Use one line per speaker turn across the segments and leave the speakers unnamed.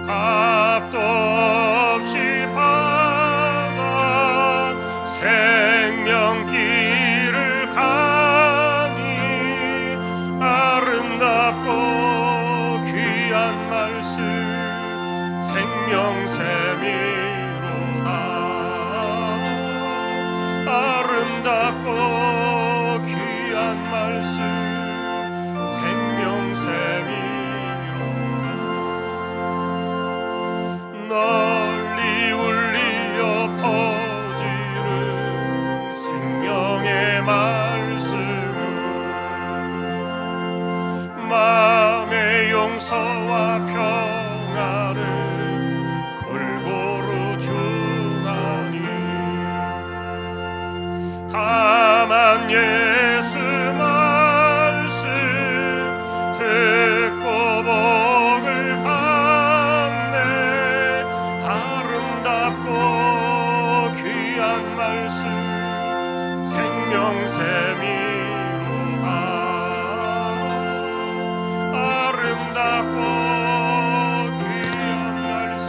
값도 없이 받아 생명길을 가니 아름답고 귀한 말씀 생명샘이로다. 아름답고 귀한 말씀 생명샘이로다. 널리 울리어 퍼지는 생명의 말씀은 마음의 용서와 평안을 골고루 주나니 다만 예수 말씀 듣고 복을 받네. 아름답고 귀한 말씀 생명샘이로다. 아름답고 귀한 말씀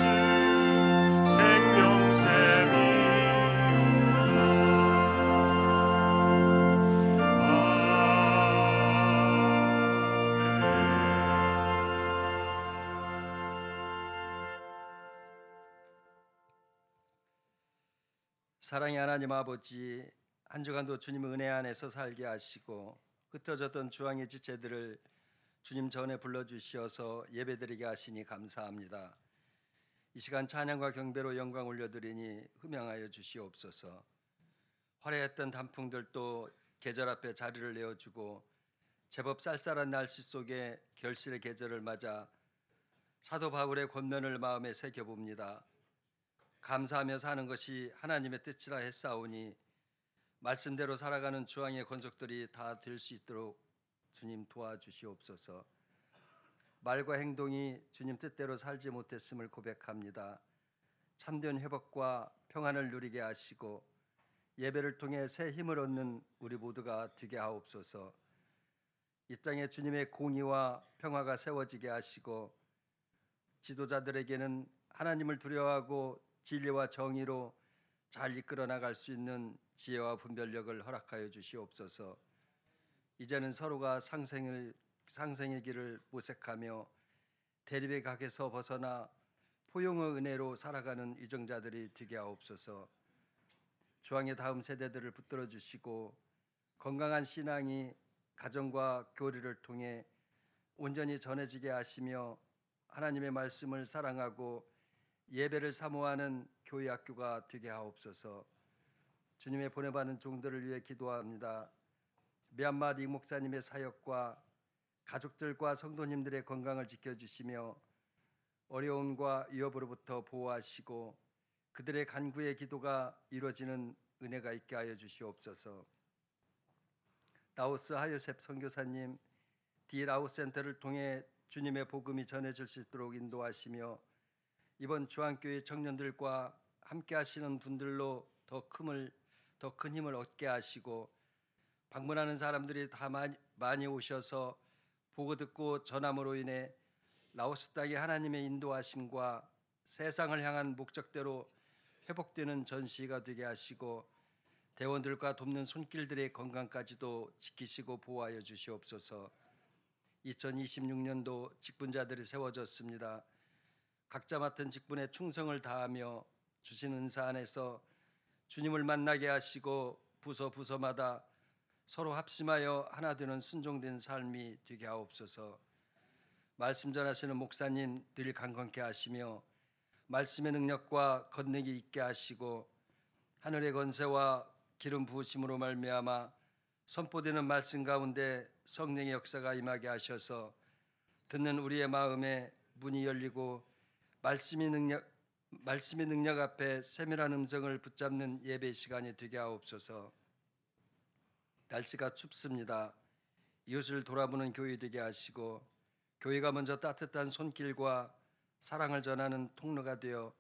사랑의 하나님 아버지, 한 주간도 주님 은혜 안에서 살게 하시고 흩어졌던 주왕의 지체들을 주님 전에 불러주시어서 예배드리게 하시니 감사합니다. 이 시간 찬양과 경배로 영광 올려드리니 흠양하여 주시옵소서. 화려했던 단풍들도 계절 앞에 자리를 내어주고 제법 쌀쌀한 날씨 속에 결실의 계절을 맞아 사도 바울의 권면을 마음에 새겨봅니다. 감사하며 사는 것이 하나님의 뜻이라 했사오니 말씀대로 살아가는 주왕의 권속들이 다 될 수 있도록 주님 도와주시옵소서. 말과 행동이 주님 뜻대로 살지 못했음을 고백합니다. 참된 회복과 평안을 누리게 하시고 예배를 통해 새 힘을 얻는 우리 모두가 되게 하옵소서. 이 땅에 주님의 공의와 평화가 세워지게 하시고 지도자들에게는 하나님을 두려워하고 진리와 정의로 잘 이끌어 나갈 수 있는 지혜와 분별력을 허락하여 주시옵소서. 이제는 서로가 상생의 길을 모색하며 대립의 각에서 벗어나 포용의 은혜로 살아가는 유정자들이 되게 하옵소서. 주왕의 다음 세대들을 붙들어 주시고 건강한 신앙이 가정과 교리를 통해 온전히 전해지게 하시며 하나님의 말씀을 사랑하고 예배를 사모하는 교회 학교가 되게 하옵소서. 주님의 보내받은 종들을 위해 기도합니다. 미얀마 리 목사님의 사역과 가족들과 성도님들의 건강을 지켜주시며 어려움과 위협으로부터 보호하시고 그들의 간구의 기도가 이루어지는 은혜가 있게 하여 주시옵소서. 라오스 하요셉 선교사님 디라오스 센터를 통해 주님의 복음이 전해질 수 있도록 인도하시며 이번 주안교회 청년들과 함께 하시는 분들로 더 큰 힘을 얻게 하시고 방문하는 사람들이 다 많이 오셔서 보고 듣고 전함으로 인해 라오스 땅의 하나님의 인도하심과 세상을 향한 목적대로 회복되는 전시가 되게 하시고 대원들과 돕는 손길들의 건강까지도 지키시고 보호하여 주시옵소서. 2026년도 직분자들이 세워졌습니다. 각자 맡은 직분에 충성을 다하며 주신 은사 안에서 주님을 만나게 하시고 부서마다 서로 합심하여 하나 되는 순종된 삶이 되게 하옵소서. 말씀 전하시는 목사님 늘 강건케 하시며 말씀의 능력과 권능이 있게 하시고 하늘의 권세와 기름 부으심으로 말미암아 선포되는 말씀 가운데 성령의 역사가 임하게 하셔서 듣는 우리의 마음에 문이 열리고 말씀의 능력 앞에 세밀한 음성을 붙잡는 예배 시간이 되게 하옵소서. 날씨가 춥습니다. 이웃을 돌아보는 교회 되게 하시고 교회가 먼저 따뜻한 손길과 사랑을 전하는 통로가 되어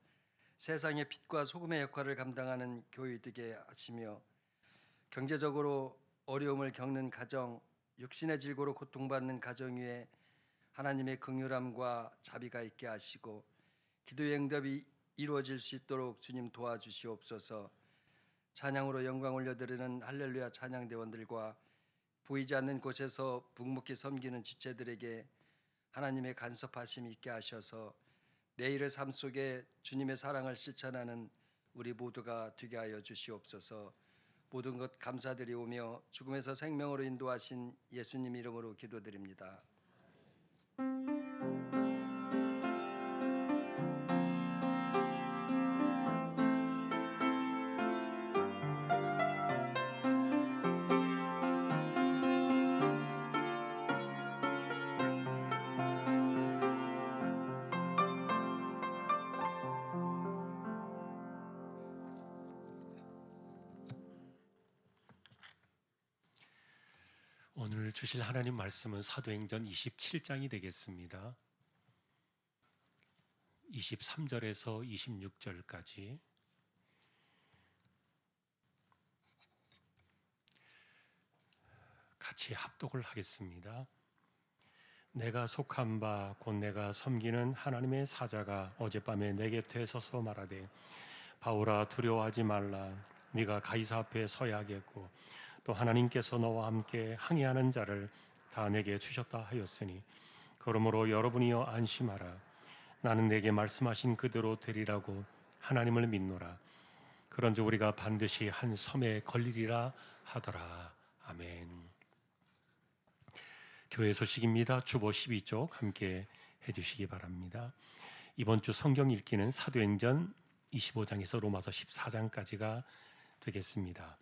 세상의 빛과 소금의 역할을 감당하는 교회 되게 하시며 경제적으로 어려움을 겪는 가정, 육신의 질고로 고통받는 가정 위에 하나님의 긍휼함과 자비가 있게 하시고 기도의 응답이 이루어질 수 있도록 주님 도와주시옵소서. 찬양으로 영광 올려드리는 할렐루야 찬양대원들과 보이지 않는 곳에서 묵묵히 섬기는 지체들에게 하나님의 간섭하심이 있게 하셔서 매일의 삶 속에 주님의 사랑을 실천하는 우리 모두가 되게 하여 주시옵소서. 모든 것 감사드리오며 죽음에서 생명으로 인도하신 예수님 이름으로 기도드립니다.
오늘 주실 하나님 말씀은 사도행전 27장이 되겠습니다. 23절에서 26절까지 같이 합독을 하겠습니다. 내가 속한 바 곧 내가 섬기는 하나님의 사자가 어젯밤에 내 곁에 서서 말하되 바울아 두려워하지 말라. 네가 가이사 앞에 서야겠고 또 하나님께서 너와 함께 항해하는 자를 다 내게 주셨다 하였으니 그러므로 여러분이여 안심하라. 나는 내게 말씀하신 그대로 되리라고 하나님을 믿노라. 그런즉 우리가 반드시 한 섬에 걸리리라 하더라. 아멘. 교회 소식입니다. 주보 12쪽 함께 해주시기 바랍니다. 이번 주 성경 읽기는 사도행전 25장에서 로마서 14장까지가 되겠습니다.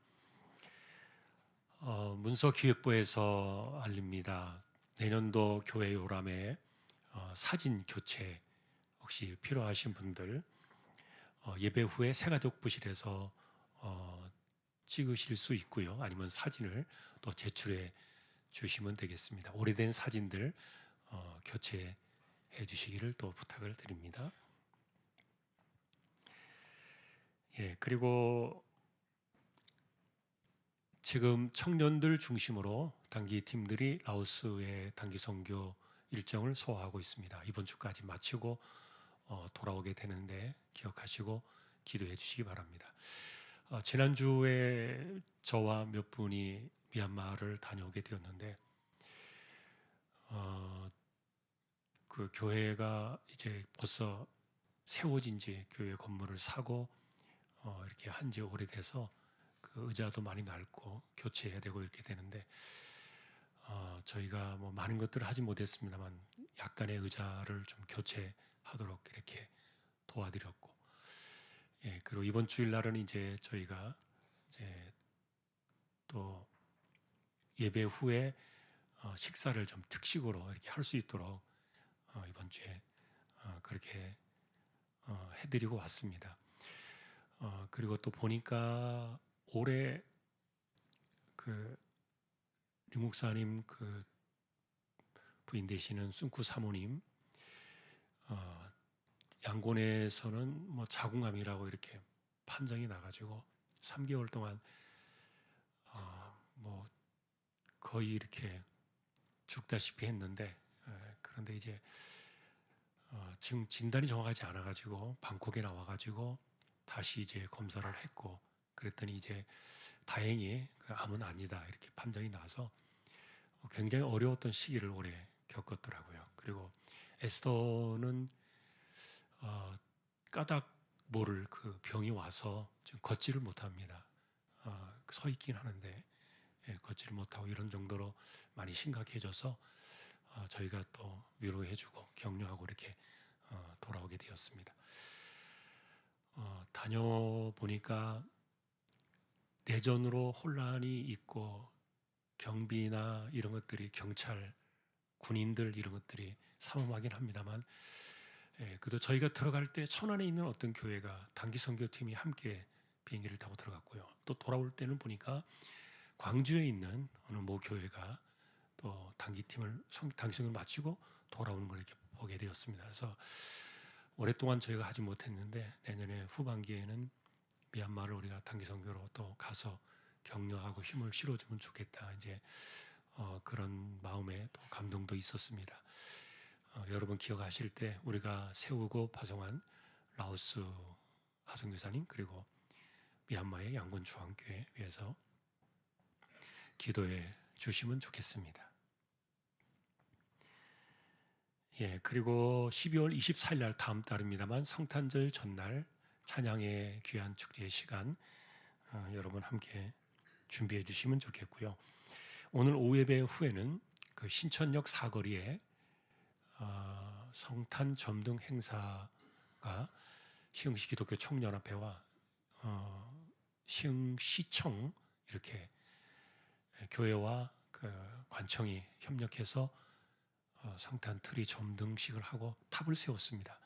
문서기획부에서 알립니다. 내년도 교회 요람에 사진 교체 혹시 필요하신 분들 예배 후에 새가족부실에서 찍으실 수 있고요. 아니면 사진을 또 제출해 주시면 되겠습니다. 오래된 사진들 교체해 주시기를 또 부탁을 드립니다. 예, 그리고 지금 청년들 중심으로 단기팀들이 라오스의 단기 선교 일정을 소화하고 있습니다. 이번 주까지 마치고 돌아오게 되는데 기억하시고 기도해 주시기 바랍니다. 지난주에 저와 몇 분이 미얀마를 다녀오게 되었는데 그 교회가 이제 벌써 세워진 지 교회 건물을 사고 이렇게 한 지 오래돼서 그 의자도 많이 낡고 교체해야 되고 이렇게 되는데 저희가 뭐 많은 것들을 하지 못했습니다만 약간의 의자를 좀 교체하도록 이렇게 도와드렸고, 예, 그리고 이번 주일날은 이제 저희가 이제 또 예배 후에 식사를 좀 특식으로 이렇게 할 수 있도록 이번 주에 그렇게 해드리고 왔습니다. 그리고 또 보니까 올해 그 류목사님 그 부인 되시는 순쿠 사모님 양곤에서는 뭐 자궁암이라고 이렇게 판정이 나가지고 3개월 동안 뭐 거의 이렇게 죽다시피 했는데 그런데 이제 지금 진단이 정확하지 않아가지고 방콕에 나와가지고 다시 이제 검사를 했고 그랬더니 이제 다행히 그 암은 아니다 이렇게 판정이 나서 굉장히 어려웠던 시기를 올해 겪었더라고요. 그리고 에스더는 까닭 모를 그 병이 와서 지금 걷지를 못합니다. 서 있긴 하는데 걷지를 못하고 이런 정도로 많이 심각해져서 저희가 또 위로해주고 격려하고 이렇게 돌아오게 되었습니다. 다녀보니까 내전으로 혼란이 있고 경비나 이런 것들이 경찰, 군인들 이런 것들이 삼엄하긴 합니다만 그래도 저희가 들어갈 때 천안에 있는 어떤 교회가 단기 선교팀이 함께 비행기를 타고 들어갔고요. 또 돌아올 때는 보니까 광주에 있는 어느 모 교회가 또 단기 선교를 마치고 돌아오는 걸 이렇게 보게 되었습니다. 그래서 오랫동안 저희가 하지 못했는데 내년에 후반기에는 미얀마를 우리가 단기 선교로 또 가서 격려하고 힘을 실어주면 좋겠다. 이제 그런 마음에 또 감동도 있었습니다. 여러분 기억하실 때 우리가 세우고 파송한 라오스 하성교사님 그리고 미얀마의 양곤 중앙교회 위해서 기도해 주시면 좋겠습니다. 예, 그리고 12월 24일 날 다음 달입니다만 성탄절 전날 찬양의 귀한 축제의 시간 여러분 함께 준비해 주시면 좋겠고요. 오늘 오후 예배 후에는 그 신천역 사거리에 성탄 점등 행사가 시흥시 기독교 총연합회와 시흥시청 이렇게 교회와 그 관청이 협력해서 성탄 트리 점등식을 하고 탑을 세웠습니다.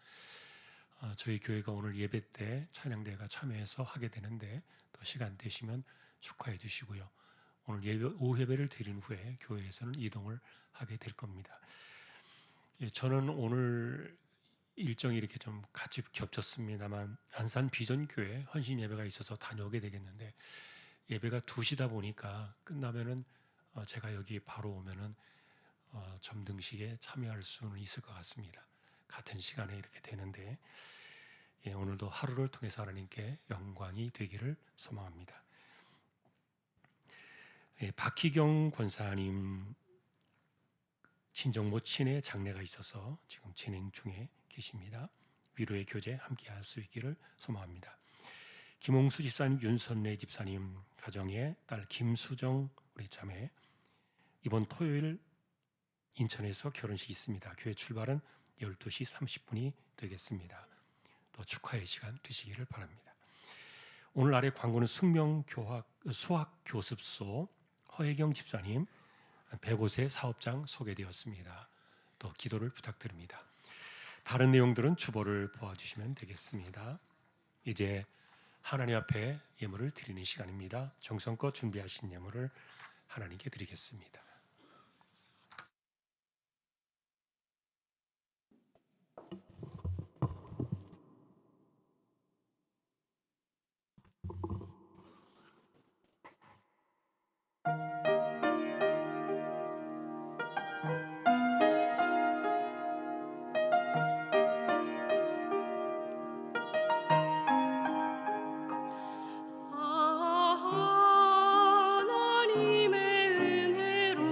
저희 교회가 오늘 예배 때 찬양대가 참여해서 하게 되는데 또 시간 되시면 축하해 주시고요. 오늘 오후 예배를 드린 후에 교회에서는 이동을 하게 될 겁니다. 예, 저는 오늘 일정이 이렇게 좀 같이 겹쳤습니다만 안산 비전교회 헌신 예배가 있어서 다녀오게 되겠는데 예배가 2시다 보니까 끝나면은 제가 여기 바로 오면은 점등식에 참여할 수는 있을 것 같습니다. 같은 시간에 이렇게 되는데 예, 오늘도 하루를 통해서 하나님께 영광이 되기를 소망합니다. 예, 박희경 권사님 친정 모친의 장례가 있어서 지금 진행 중에 계십니다. 위로의 교제 함께 할 수 있기를 소망합니다. 김홍수 집사님, 윤선래 집사님 가정의 딸 김수정 우리 자매 이번 토요일 인천에서 결혼식이 있습니다. 교회 출발은 12시 30분이 되겠습니다. 또 축하의 시간 되시기를 바랍니다. 오늘 아래 광고는 수학교습소 허혜경 집사님 105세 사업장 소개되었습니다. 또 기도를 부탁드립니다. 다른 내용들은 주보를 보아주시면 되겠습니다. 이제 하나님 앞에 예물을 드리는 시간입니다. 정성껏 준비하신 예물을 하나님께 드리겠습니다.
하나님의 은혜로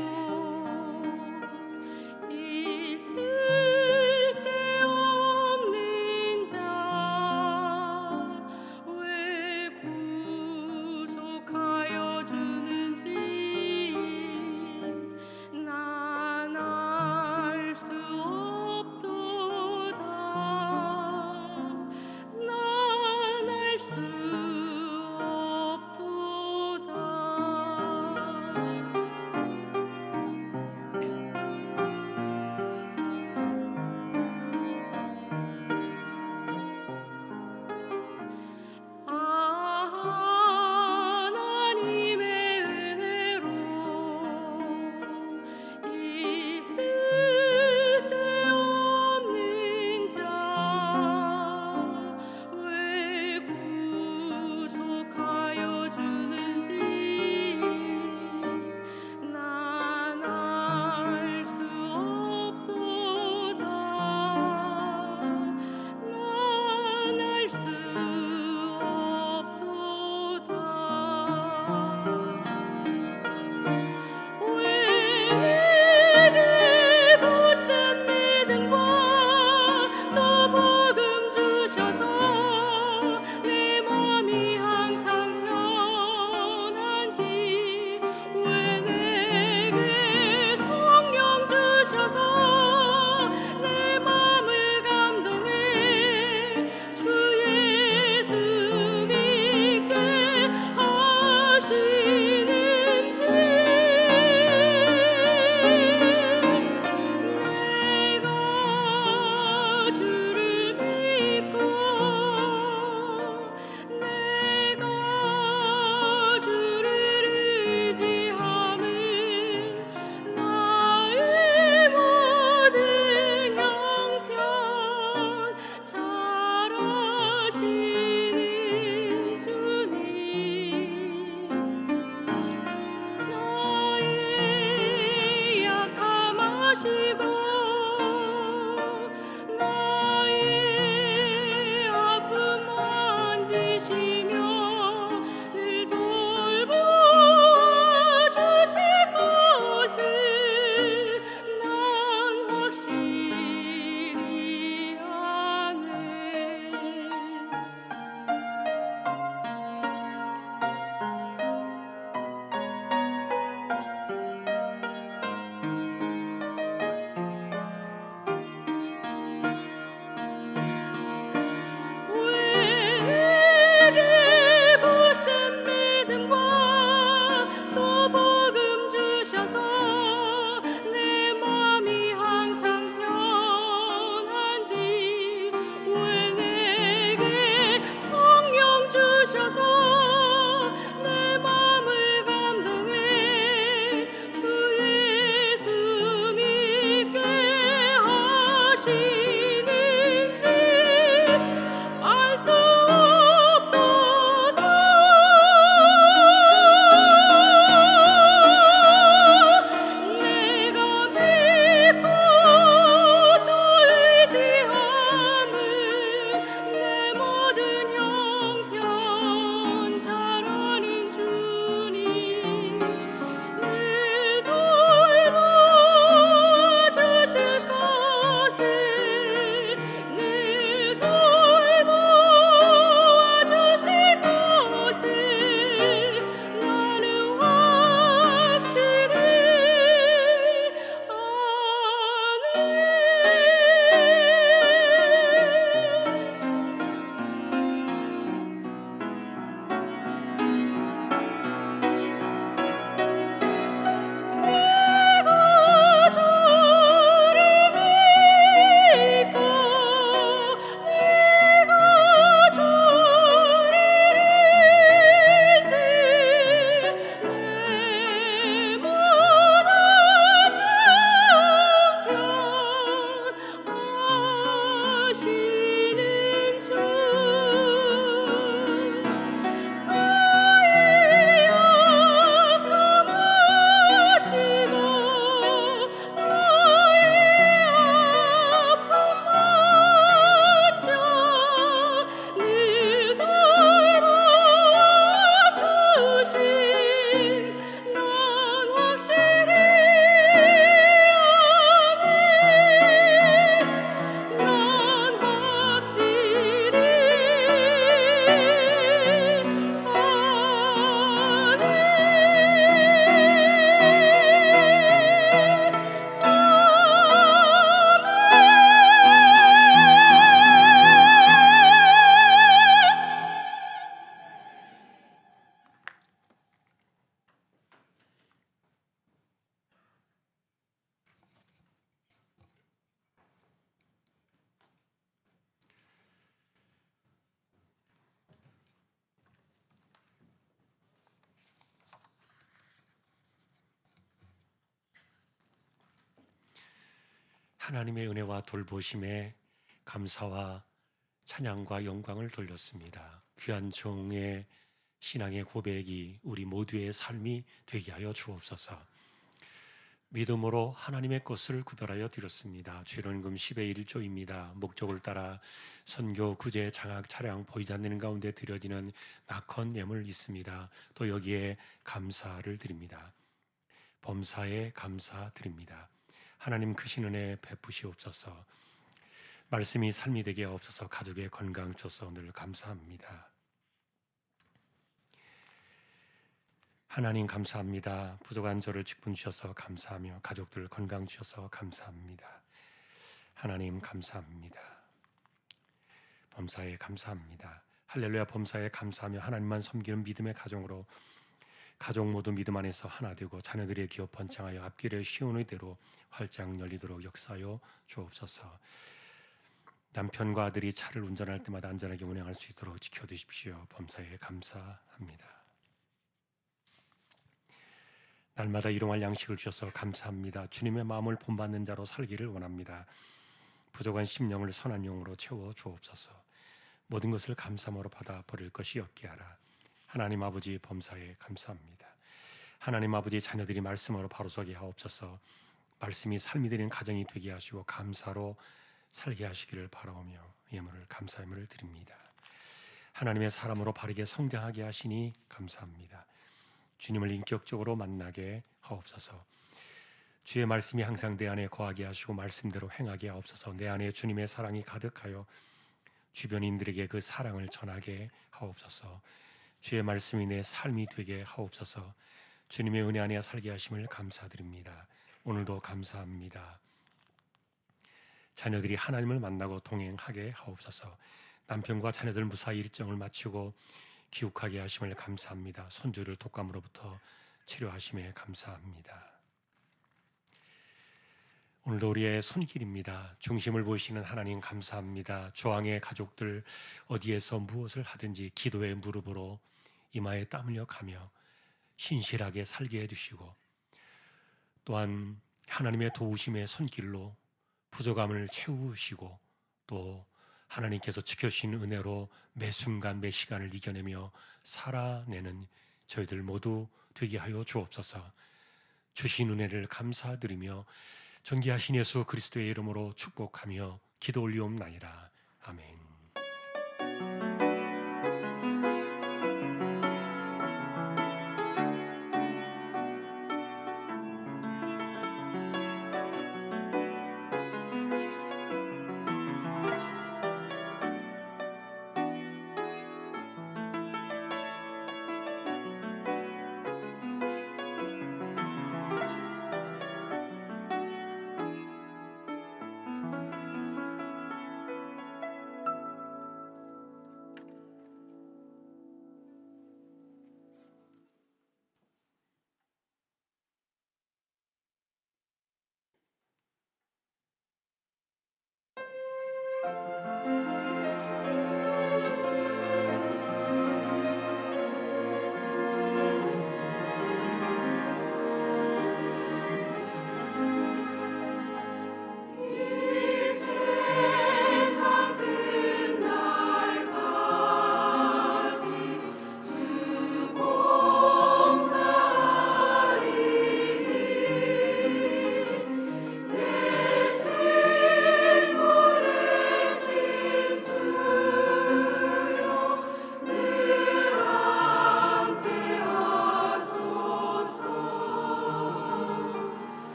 하나님의 은혜와 돌보심에 감사와 찬양과 영광을 돌렸습니다. 귀한 종의 신앙의 고백이 우리 모두의 삶이 되게 하여 주옵소서. 믿음으로 하나님의 것을 구별하여 드렸습니다. 죄론금 10의 1조입니다. 목적을 따라 선교, 구제, 장학, 차량 보이지 않는 가운데 드려지는 낙헌 예물 있습니다. 또 여기에 감사를 드립니다. 범사에 감사드립니다. 하나님 크신 은혜 베푸시옵소서. 말씀이 삶이 되게 없어서 가족의 건강 주셔서 늘 감사합니다. 하나님 감사합니다. 부족한 저를 직분 주셔서 감사하며 가족들 건강 주셔서 감사합니다. 하나님 감사합니다. 범사에 감사합니다. 할렐루야. 범사에 감사하며 하나님만 섬기는 믿음의 가정으로 가족 모두 믿음 안에서 하나 되고 자녀들의 기업 번창하여 앞길에 쉬운 의대로 활짝 열리도록 역사하여 주옵소서. 남편과 아들이 차를 운전할 때마다 안전하게 운행할 수 있도록 지켜주십시오. 범사에 감사합니다. 날마다 일용할 양식을 주셔서 감사합니다. 주님의 마음을 본받는 자로 살기를 원합니다. 부족한 심령을 선한 영으로 채워 주옵소서. 모든 것을 감사함으로 받아 버릴 것이 없게 하라. 하나님 아버지 범사에 감사합니다. 하나님 아버지 자녀들이 말씀으로 바로서게 하옵소서. 말씀이 삶이 되는 가정이 되게 하시고 감사로 살게 하시기를 바라오며 예물을 감사함을 드립니다. 하나님의 사람으로 바르게 성장하게 하시니 감사합니다. 주님을 인격적으로 만나게 하옵소서. 주의 말씀이 항상 내 안에 거하게 하시고 말씀대로 행하게 하옵소서. 내 안에 주님의 사랑이 가득하여 주변인들에게 그 사랑을 전하게 하옵소서. 주의 말씀이 내 삶이 되게 하옵소서. 주님의 은혜 안에 살게 하심을 감사드립니다. 오늘도 감사합니다. 자녀들이 하나님을 만나고 동행하게 하옵소서. 남편과 자녀들 무사히 일정을 마치고 기욱하게 하심을 감사합니다. 손주를 독감으로부터 치료하심에 감사합니다. 오늘도 우리의 손길입니다. 중심을 보시는 하나님 감사합니다. 조항의 가족들 어디에서 무엇을 하든지 기도의 무릎으로 이마에 땀 흘려 가며 신실하게 살게 해주시고 또한 하나님의 도우심의 손길로 부족함을 채우시고 또 하나님께서 지켜주신 은혜로 매 순간 매 시간을 이겨내며 살아내는 저희들 모두 되게 하여 주옵소서. 주신 은혜를 감사드리며 존귀하신 예수 그리스도의 이름으로 축복하며 기도 올리옵나이다. 아멘.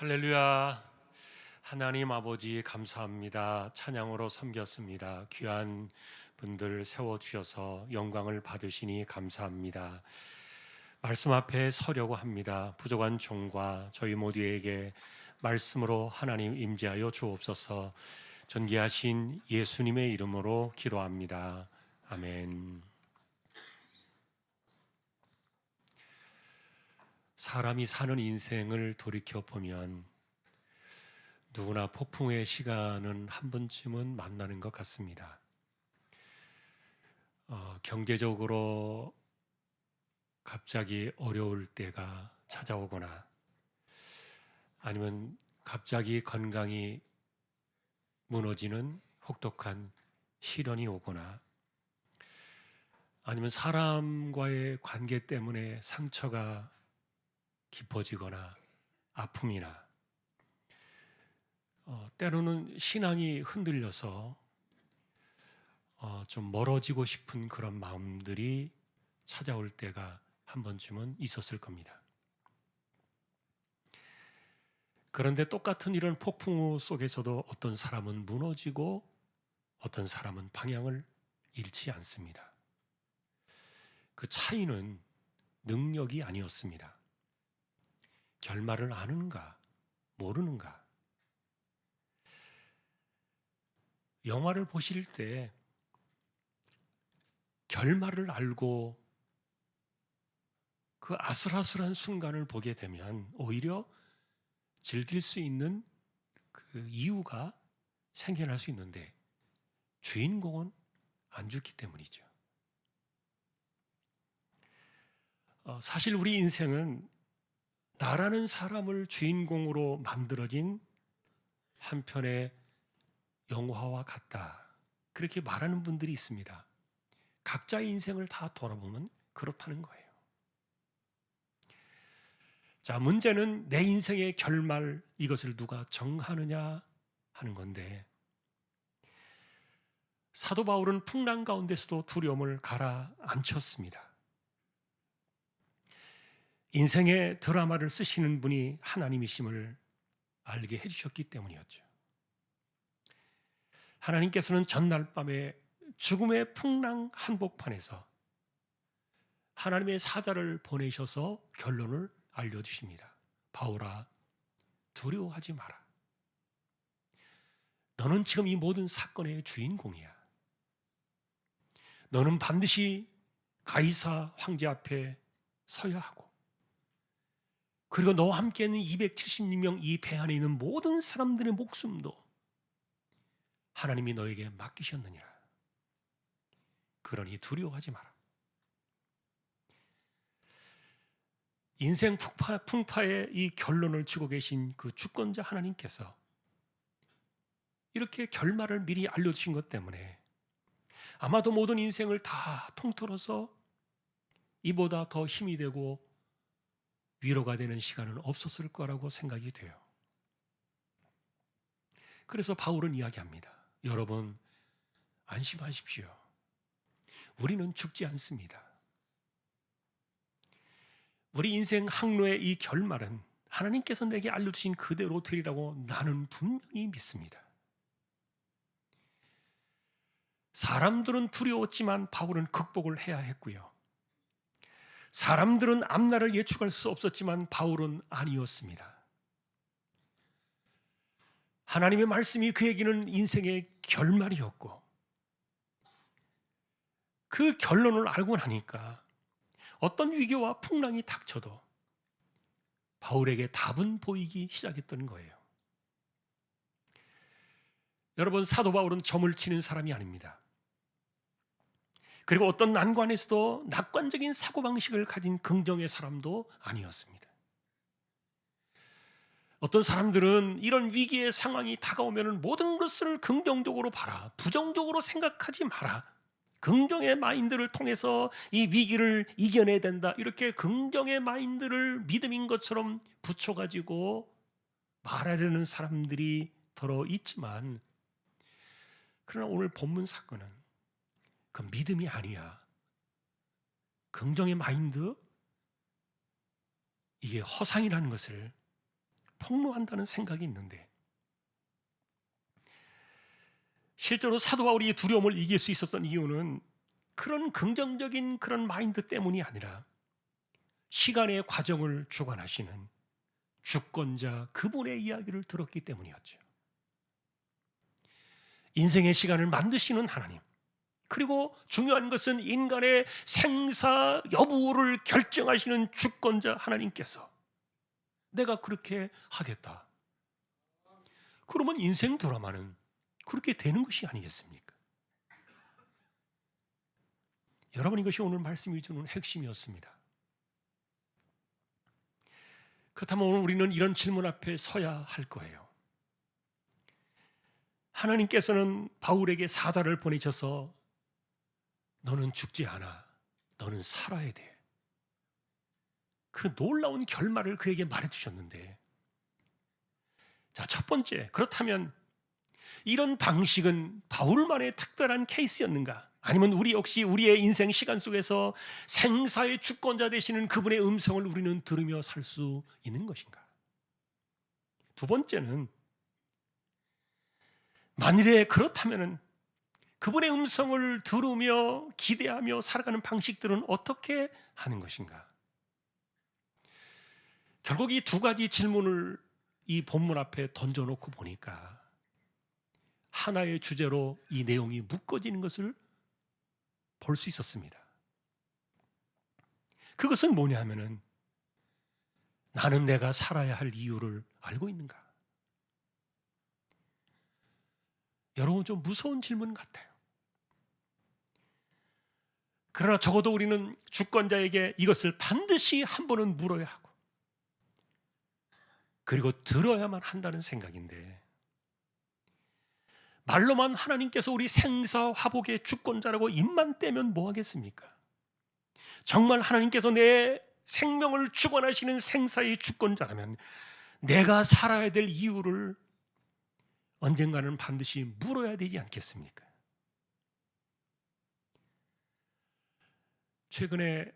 할렐루야. 하나님 아버지 감사합니다. 찬양으로 섬겼습니다. 귀한 분들 세워주셔서 영광을 받으시니 감사합니다. 말씀 앞에 서려고 합니다. 부족한 종과 저희 모두에게 말씀으로 하나님 임재하여 주옵소서. 존귀하신 예수님의 이름으로 기도합니다. 아멘. 사람이 사는 인생을 돌이켜보면 누구나 폭풍의 시간은 한 번쯤은 만나는 것 같습니다. 경제적으로 갑자기 어려울 때가 찾아오거나 아니면 갑자기 건강이 무너지는 혹독한 시련이 오거나 아니면 사람과의 관계 때문에 상처가 깊어지거나 아픔이나 때로는 신앙이 흔들려서 좀 멀어지고 싶은 그런 마음들이 찾아올 때가 한 번쯤은 있었을 겁니다. 그런데 똑같은 이런 폭풍우 속에서도 어떤 사람은 무너지고 어떤 사람은 방향을 잃지 않습니다. 그 차이는 능력이 아니었습니다. 결말을 아는가 모르는가. 영화를 보실 때 결말을 알고 그 아슬아슬한 순간을 보게 되면 오히려 즐길 수 있는 그 이유가 생겨날 수 있는데 주인공은 안 죽기 때문이죠. 사실 우리 인생은 나라는 사람을 주인공으로 만들어진 한편의 영화와 같다. 그렇게 말하는 분들이 있습니다. 각자의 인생을 다 돌아보면 그렇다는 거예요. 자, 문제는 내 인생의 결말, 이것을 누가 정하느냐 하는 건데, 사도 바울은 풍랑 가운데서도 두려움을 가라앉혔습니다. 인생의 드라마를 쓰시는 분이 하나님이심을 알게 해주셨기 때문이었죠. 하나님께서는 전날 밤에 죽음의 풍랑 한복판에서 하나님의 사자를 보내셔서 결론을 알려주십니다. 바울아, 두려워하지 마라. 너는 지금 이 모든 사건의 주인공이야. 너는 반드시 가이사 황제 앞에 서야 하고, 그리고 너와 함께 있는 276명 이 배 안에 있는 모든 사람들의 목숨도 하나님이 너에게 맡기셨느니라. 그러니 두려워하지 마라. 인생 풍파의 이 결론을 지고 계신 그 주권자 하나님께서 이렇게 결말을 미리 알려주신 것 때문에 아마도 모든 인생을 다 통틀어서 이보다 더 힘이 되고 위로가 되는 시간은 없었을 거라고 생각이 돼요. 그래서 바울은 이야기합니다. 여러분, 안심하십시오. 우리는 죽지 않습니다. 우리 인생 항로의 이 결말은 하나님께서 내게 알려주신 그대로 되리라고 나는 분명히 믿습니다. 사람들은 두려웠지만 바울은 극복을 해야 했고요. 사람들은 앞날을 예측할 수 없었지만 바울은 아니었습니다. 하나님의 말씀이 그에게는 인생의 결말이었고, 그 결론을 알고 나니까 어떤 위기와 풍랑이 닥쳐도 바울에게 답은 보이기 시작했던 거예요. 여러분, 사도 바울은 점을 치는 사람이 아닙니다. 그리고 어떤 난관에서도 낙관적인 사고방식을 가진 긍정의 사람도 아니었습니다. 어떤 사람들은 이런 위기의 상황이 다가오면 모든 것을 긍정적으로 봐라, 부정적으로 생각하지 마라, 긍정의 마인드를 통해서 이 위기를 이겨내야 된다, 이렇게 긍정의 마인드를 믿음인 것처럼 붙여가지고 말하려는 사람들이 더러 있지만, 그러나 오늘 본문 사건은 그 믿음이 아니야. 긍정의 마인드, 이게 허상이라는 것을 폭로한다는 생각이 있는데, 실제로 사도 바울이 두려움을 이길 수 있었던 이유는 그런 긍정적인 그런 마인드 때문이 아니라 시간의 과정을 주관하시는 주권자 그분의 이야기를 들었기 때문이었죠. 인생의 시간을 만드시는 하나님, 그리고 중요한 것은 인간의 생사 여부를 결정하시는 주권자 하나님께서 내가 그렇게 하겠다, 그러면 인생 드라마는 그렇게 되는 것이 아니겠습니까? 여러분, 이것이 오늘 말씀이 주는 핵심이었습니다. 그렇다면 오늘 우리는 이런 질문 앞에 서야 할 거예요. 하나님께서는 바울에게 사자를 보내셔서 너는 죽지 않아, 너는 살아야 돼, 그 놀라운 결말을 그에게 말해주셨는데, 자, 첫 번째, 그렇다면 이런 방식은 바울만의 특별한 케이스였는가? 아니면 우리 역시 우리의 인생 시간 속에서 생사의 주권자 되시는 그분의 음성을 우리는 들으며 살 수 있는 것인가? 두 번째는, 만일에 그렇다면 그분의 음성을 들으며 기대하며 살아가는 방식들은 어떻게 하는 것인가? 결국 이 두 가지 질문을 이 본문 앞에 던져놓고 보니까 하나의 주제로 이 내용이 묶어지는 것을 볼 수 있었습니다. 그것은 뭐냐 하면은, 나는 내가 살아야 할 이유를 알고 있는가? 여러분, 좀 무서운 질문 같아요. 그러나 적어도 우리는 주권자에게 이것을 반드시 한 번은 물어야 하고, 그리고 들어야만 한다는 생각인데, 말로만 하나님께서 우리 생사화복의 주권자라고 입만 떼면 뭐 하겠습니까? 정말 하나님께서 내 생명을 주관하시는 생사의 주권자라면 내가 살아야 될 이유를 언젠가는 반드시 물어야 되지 않겠습니까? 최근에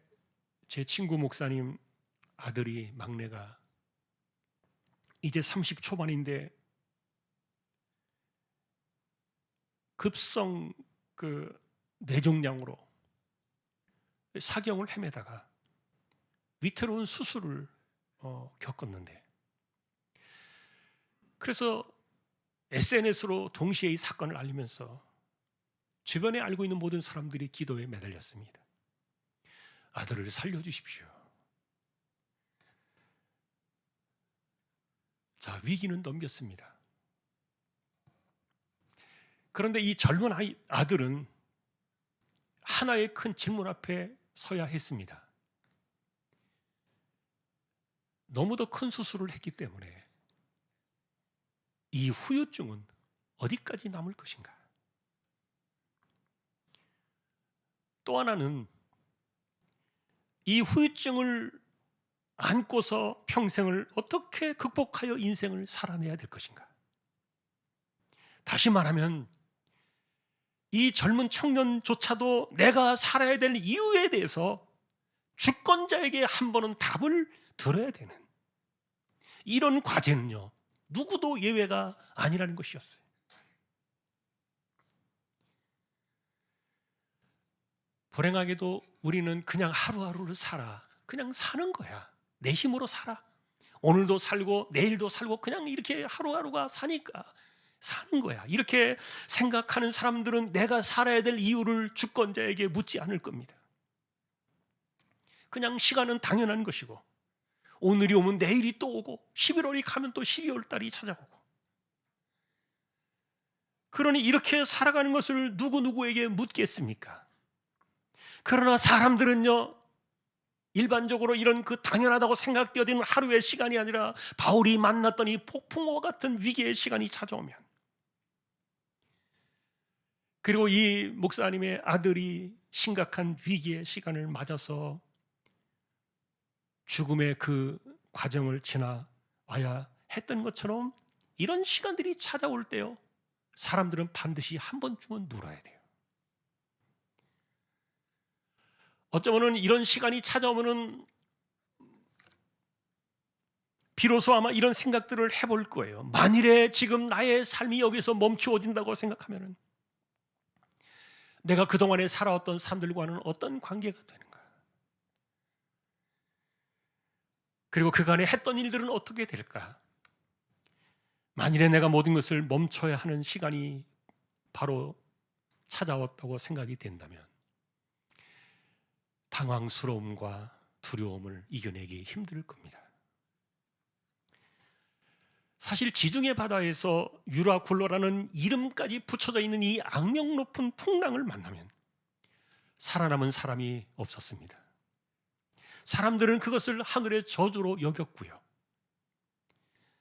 제 친구 목사님 아들이, 막내가 이제 30 초반인데 급성 뇌종양으로 사경을 헤매다가 위태로운 수술을 겪었는데, 그래서 SNS로 동시에 이 사건을 알리면서 주변에 알고 있는 모든 사람들이 기도에 매달렸습니다. 아들을 살려주십시오. 자, 위기는 넘겼습니다. 그런데 이 젊은 아들은 하나의 큰 질문 앞에 서야 했습니다. 너무도 큰 수술을 했기 때문에 이 후유증은 어디까지 남을 것인가? 또 하나는, 이 후유증을 안고서 평생을 어떻게 극복하여 인생을 살아내야 될 것인가? 다시 말하면 이 젊은 청년조차도 내가 살아야 될 이유에 대해서 주권자에게 한 번은 답을 들어야 되는 이런 과제는요, 누구도 예외가 아니라는 것이었어요. 불행하게도 우리는 그냥 하루하루를 살아, 그냥 사는 거야. 내 힘으로 살아. 오늘도 살고 내일도 살고 그냥 이렇게 하루하루가 사니까 사는 거야. 이렇게 생각하는 사람들은 내가 살아야 될 이유를 주권자에게 묻지 않을 겁니다. 그냥 시간은 당연한 것이고, 오늘이 오면 내일이 또 오고, 11월이 가면 또 12월 달이 찾아오고, 그러니 이렇게 살아가는 것을 누구에게 묻겠습니까? 그러나 사람들은요, 일반적으로 이런 그 당연하다고 생각되어지는 하루의 시간이 아니라 바울이 만났던 이 폭풍과 같은 위기의 시간이 찾아오면, 그리고 이 목사님의 아들이 심각한 위기의 시간을 맞아서 죽음의 그 과정을 지나와야 했던 것처럼 이런 시간들이 찾아올 때요, 사람들은 반드시 한 번쯤은 물어야 돼요. 어쩌면은 이런 시간이 찾아오면은 비로소 아마 이런 생각들을 해볼 거예요. 만일에 지금 나의 삶이 여기서 멈추어진다고 생각하면 내가 그동안에 살아왔던 사람들과는 어떤 관계가 되는가? 그리고 그간에 했던 일들은 어떻게 될까? 만일에 내가 모든 것을 멈춰야 하는 시간이 바로 찾아왔다고 생각이 된다면 당황스러움과 두려움을 이겨내기 힘들 겁니다. 사실 지중해 바다에서 유라굴로라는 이름까지 붙여져 있는 이 악명 높은 풍랑을 만나면 살아남은 사람이 없었습니다. 사람들은 그것을 하늘의 저주로 여겼고요.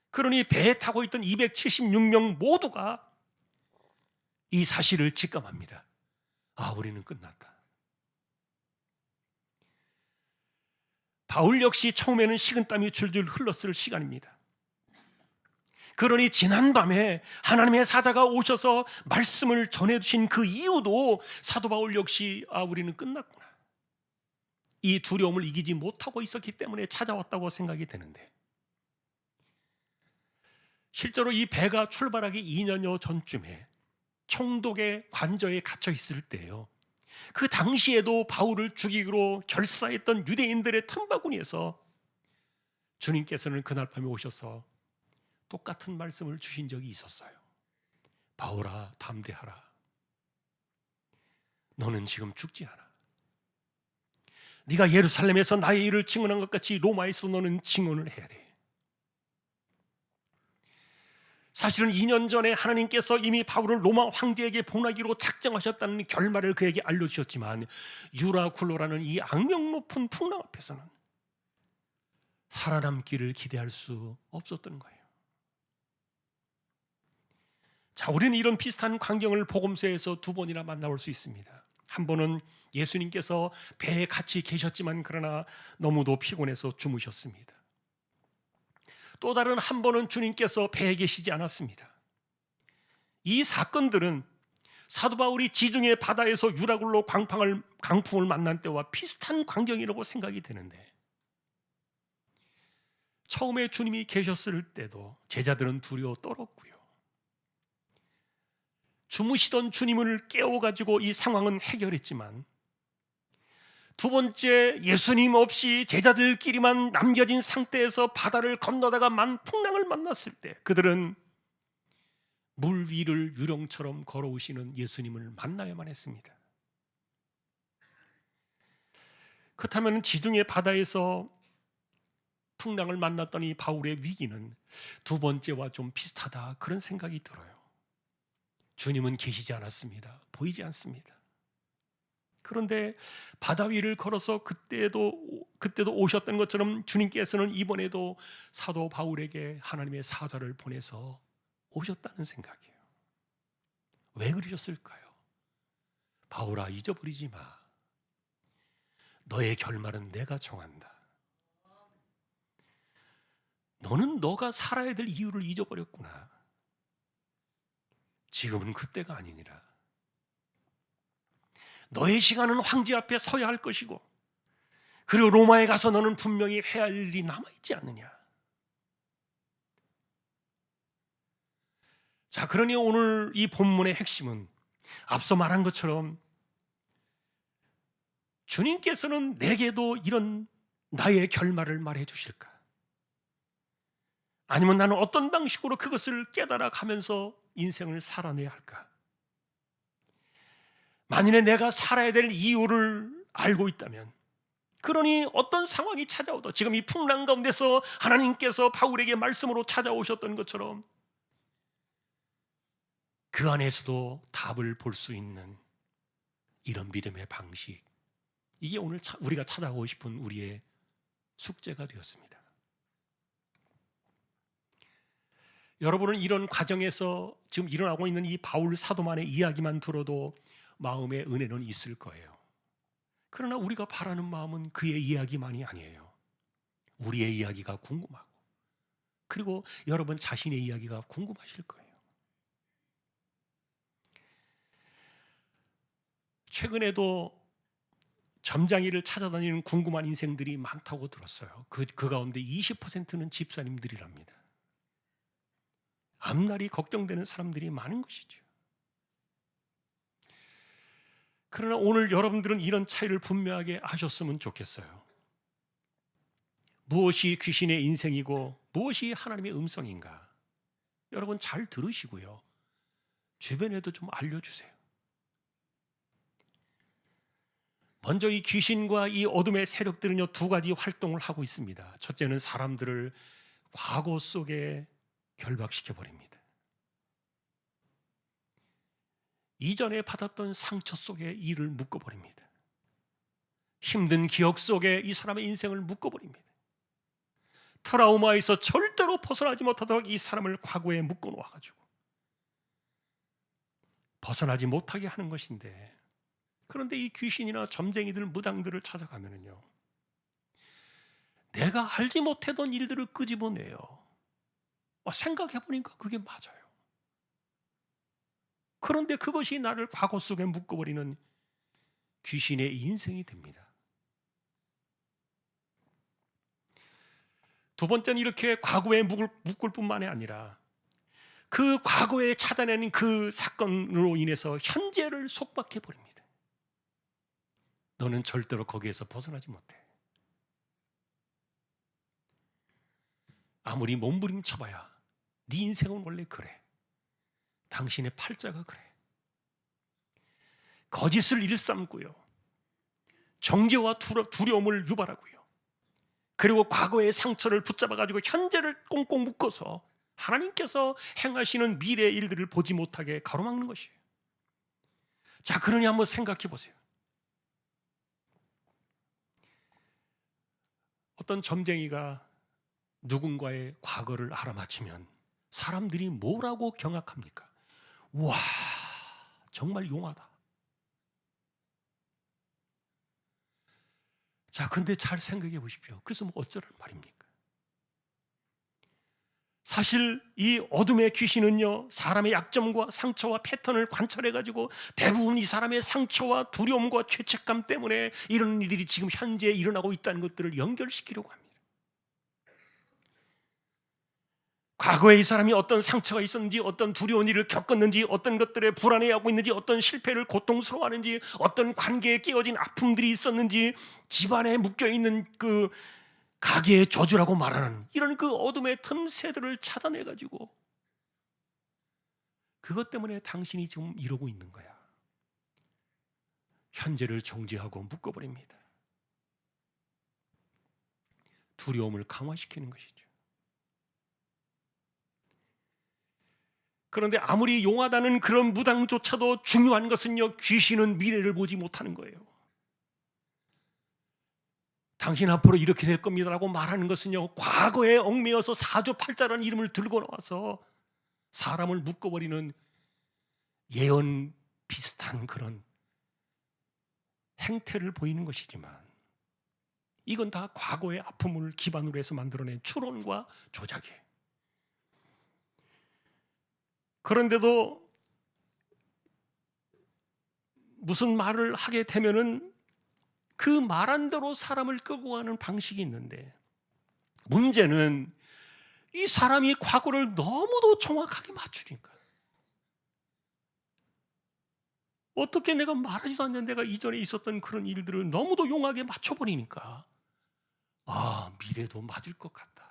그러니 배에 타고 있던 276명 모두가 이 사실을 직감합니다. 아, 우리는 끝났다. 바울 역시 처음에는 식은땀이 줄줄 흘렀을 시간입니다. 그러니 지난밤에 하나님의 사자가 오셔서 말씀을 전해주신 그 이유도 사도 바울 역시 우리는 끝났구나, 이 두려움을 이기지 못하고 있었기 때문에 찾아왔다고 생각이 되는데, 실제로 이 배가 출발하기 2년여 전쯤에 총독의 관저에 갇혀 있을 때요, 그 당시에도 바울을 죽이기로 결사했던 유대인들의 틈바구니에서 주님께서는 그날 밤에 오셔서 똑같은 말씀을 주신 적이 있었어요. 바울아, 담대하라. 너는 지금 죽지 않아. 네가 예루살렘에서 나의 일을 증언한 것 같이 로마에서 너는 증언을 해야 돼. 사실은 2년 전에 하나님께서 이미 바울을 로마 황제에게 보내기로 작정하셨다는 결말을 그에게 알려주셨지만 유라굴로라는 이 악명 높은 풍랑 앞에서는 살아남기를 기대할 수 없었던 거예요. 자, 우리는 이런 비슷한 광경을 복음서에서 두 번이나 만나볼 수 있습니다. 한 번은 예수님께서 배에 같이 계셨지만 그러나 너무도 피곤해서 주무셨습니다. 또 다른 한 번은 주님께서 배에 계시지 않았습니다. 이 사건들은 사도 바울이 지중해 바다에서 유라굴로 강풍을 만난 때와 비슷한 광경이라고 생각이 되는데, 처음에 주님이 계셨을 때도 제자들은 두려워 떨었고요, 주무시던 주님을 깨워가지고 이 상황은 해결했지만, 두 번째 예수님 없이 제자들끼리만 남겨진 상태에서 바다를 건너다가 풍랑을 만났을 때 그들은 물 위를 유령처럼 걸어오시는 예수님을 만나야만 했습니다. 그렇다면 지중해 바다에서 풍랑을 만났던 이 바울의 위기는 두 번째와 좀 비슷하다, 그런 생각이 들어요. 주님은 계시지 않았습니다. 보이지 않습니다. 그런데 바다 위를 걸어서 그때도 오셨던 것처럼 주님께서는 이번에도 사도 바울에게 하나님의 사자를 보내서 오셨다는 생각이에요. 왜 그러셨을까요? 바울아, 잊어버리지 마. 너의 결말은 내가 정한다. 너는 너가 살아야 될 이유를 잊어버렸구나. 지금은 그때가 아니니라. 너의 시간은 황제 앞에 서야 할 것이고, 그리고 로마에 가서 너는 분명히 해야 할 일이 남아있지 않느냐. 자, 그러니 오늘 이 본문의 핵심은 앞서 말한 것처럼 주님께서는 내게도 이런 나의 결말을 말해 주실까? 아니면 나는 어떤 방식으로 그것을 깨달아 가면서 인생을 살아내야 할까? 만일에 내가 살아야 될 이유를 알고 있다면, 그러니 어떤 상황이 찾아오도 지금 이 풍랑 가운데서 하나님께서 바울에게 말씀으로 찾아오셨던 것처럼 그 안에서도 답을 볼 수 있는 이런 믿음의 방식, 이게 오늘 우리가 찾아오고 싶은 우리의 숙제가 되었습니다. 여러분은 이런 과정에서 지금 일어나고 있는 이 바울 사도만의 이야기만 들어도 마음의 은혜는 있을 거예요. 그러나 우리가 바라는 마음은 그의 이야기만이 아니에요. 우리의 이야기가 궁금하고, 그리고 여러분 자신의 이야기가 궁금하실 거예요. 최근에도 점장이를 찾아다니는 궁금한 인생들이 많다고 들었어요. 그 가운데 20%는 집사님들이랍니다. 앞날이 걱정되는 사람들이 많은 것이죠. 그러나 오늘 여러분들은 이런 차이를 분명하게 아셨으면 좋겠어요. 무엇이 귀신의 인생이고 무엇이 하나님의 음성인가? 여러분 잘 들으시고요. 주변에도 좀 알려주세요. 먼저 이 귀신과 이 어둠의 세력들은요, 두 가지 활동을 하고 있습니다. 첫째는 사람들을 과거 속에 결박시켜 버립니다. 이전에 받았던 상처 속에 이를 묶어버립니다. 힘든 기억 속에 이 사람의 인생을 묶어버립니다. 트라우마에서 절대로 벗어나지 못하도록 이 사람을 과거에 묶어놓아가지고 벗어나지 못하게 하는 것인데, 그런데 이 귀신이나 점쟁이들, 무당들을 찾아가면은요, 내가 알지 못하던 일들을 끄집어내요. 생각해보니까 그게 맞아요. 그런데 그것이 나를 과거 속에 묶어버리는 귀신의 인생이 됩니다. 두 번째는 이렇게 과거에 묶을 뿐만이 아니라 그 과거에 찾아내는 그 사건으로 인해서 현재를 속박해 버립니다. 너는 절대로 거기에서 벗어나지 못해. 아무리 몸부림쳐봐야 네 인생은 원래 그래. 당신의 팔자가 그래. 거짓을 일삼고요, 정죄와 두려움을 유발하고요, 그리고 과거의 상처를 붙잡아가지고 현재를 꽁꽁 묶어서 하나님께서 행하시는 미래의 일들을 보지 못하게 가로막는 것이에요. 자, 그러니 한번 생각해 보세요. 어떤 점쟁이가 누군가의 과거를 알아맞히면 사람들이 뭐라고 경악합니까? 와, 정말 용하다. 자, 근데 잘 생각해 보십시오. 그래서 뭐 어쩌란 말입니까? 사실 이 어둠의 귀신은요, 사람의 약점과 상처와 패턴을 관찰해가지고 대부분 이 사람의 상처와 두려움과 죄책감 때문에 이런 일들이 지금 현재 일어나고 있다는 것들을 연결시키려고 합니다. 과거에 이 사람이 어떤 상처가 있었는지, 어떤 두려운 일을 겪었는지, 어떤 것들에 불안해하고 있는지, 어떤 실패를 고통스러워하는지, 어떤 관계에 끼어진 아픔들이 있었는지, 집안에 묶여있는 그 가계의 저주라고 말하는 이런 그 어둠의 틈새들을 찾아내가지고 그것 때문에 당신이 지금 이러고 있는 거야. 현재를 정죄하고 묶어버립니다. 두려움을 강화시키는 것이죠. 그런데 아무리 용하다는 그런 무당조차도 중요한 것은요, 귀신은 미래를 보지 못하는 거예요. 당신 앞으로 이렇게 될 겁니다라고 말하는 것은요, 과거에 얽매여서 사주팔자라는 이름을 들고 나와서 사람을 묶어버리는 예언 비슷한 그런 행태를 보이는 것이지만, 이건 다 과거의 아픔을 기반으로 해서 만들어낸 추론과 조작이에요. 그런데도 무슨 말을 하게 되면은 그 말한 대로 사람을 끌고 가는 방식이 있는데, 문제는 이 사람이 과거를 너무도 정확하게 맞추니까. 어떻게 내가 말하지도 않는 내가 이전에 있었던 그런 일들을 너무도 용하게 맞춰버리니까, 미래도 맞을 것 같다.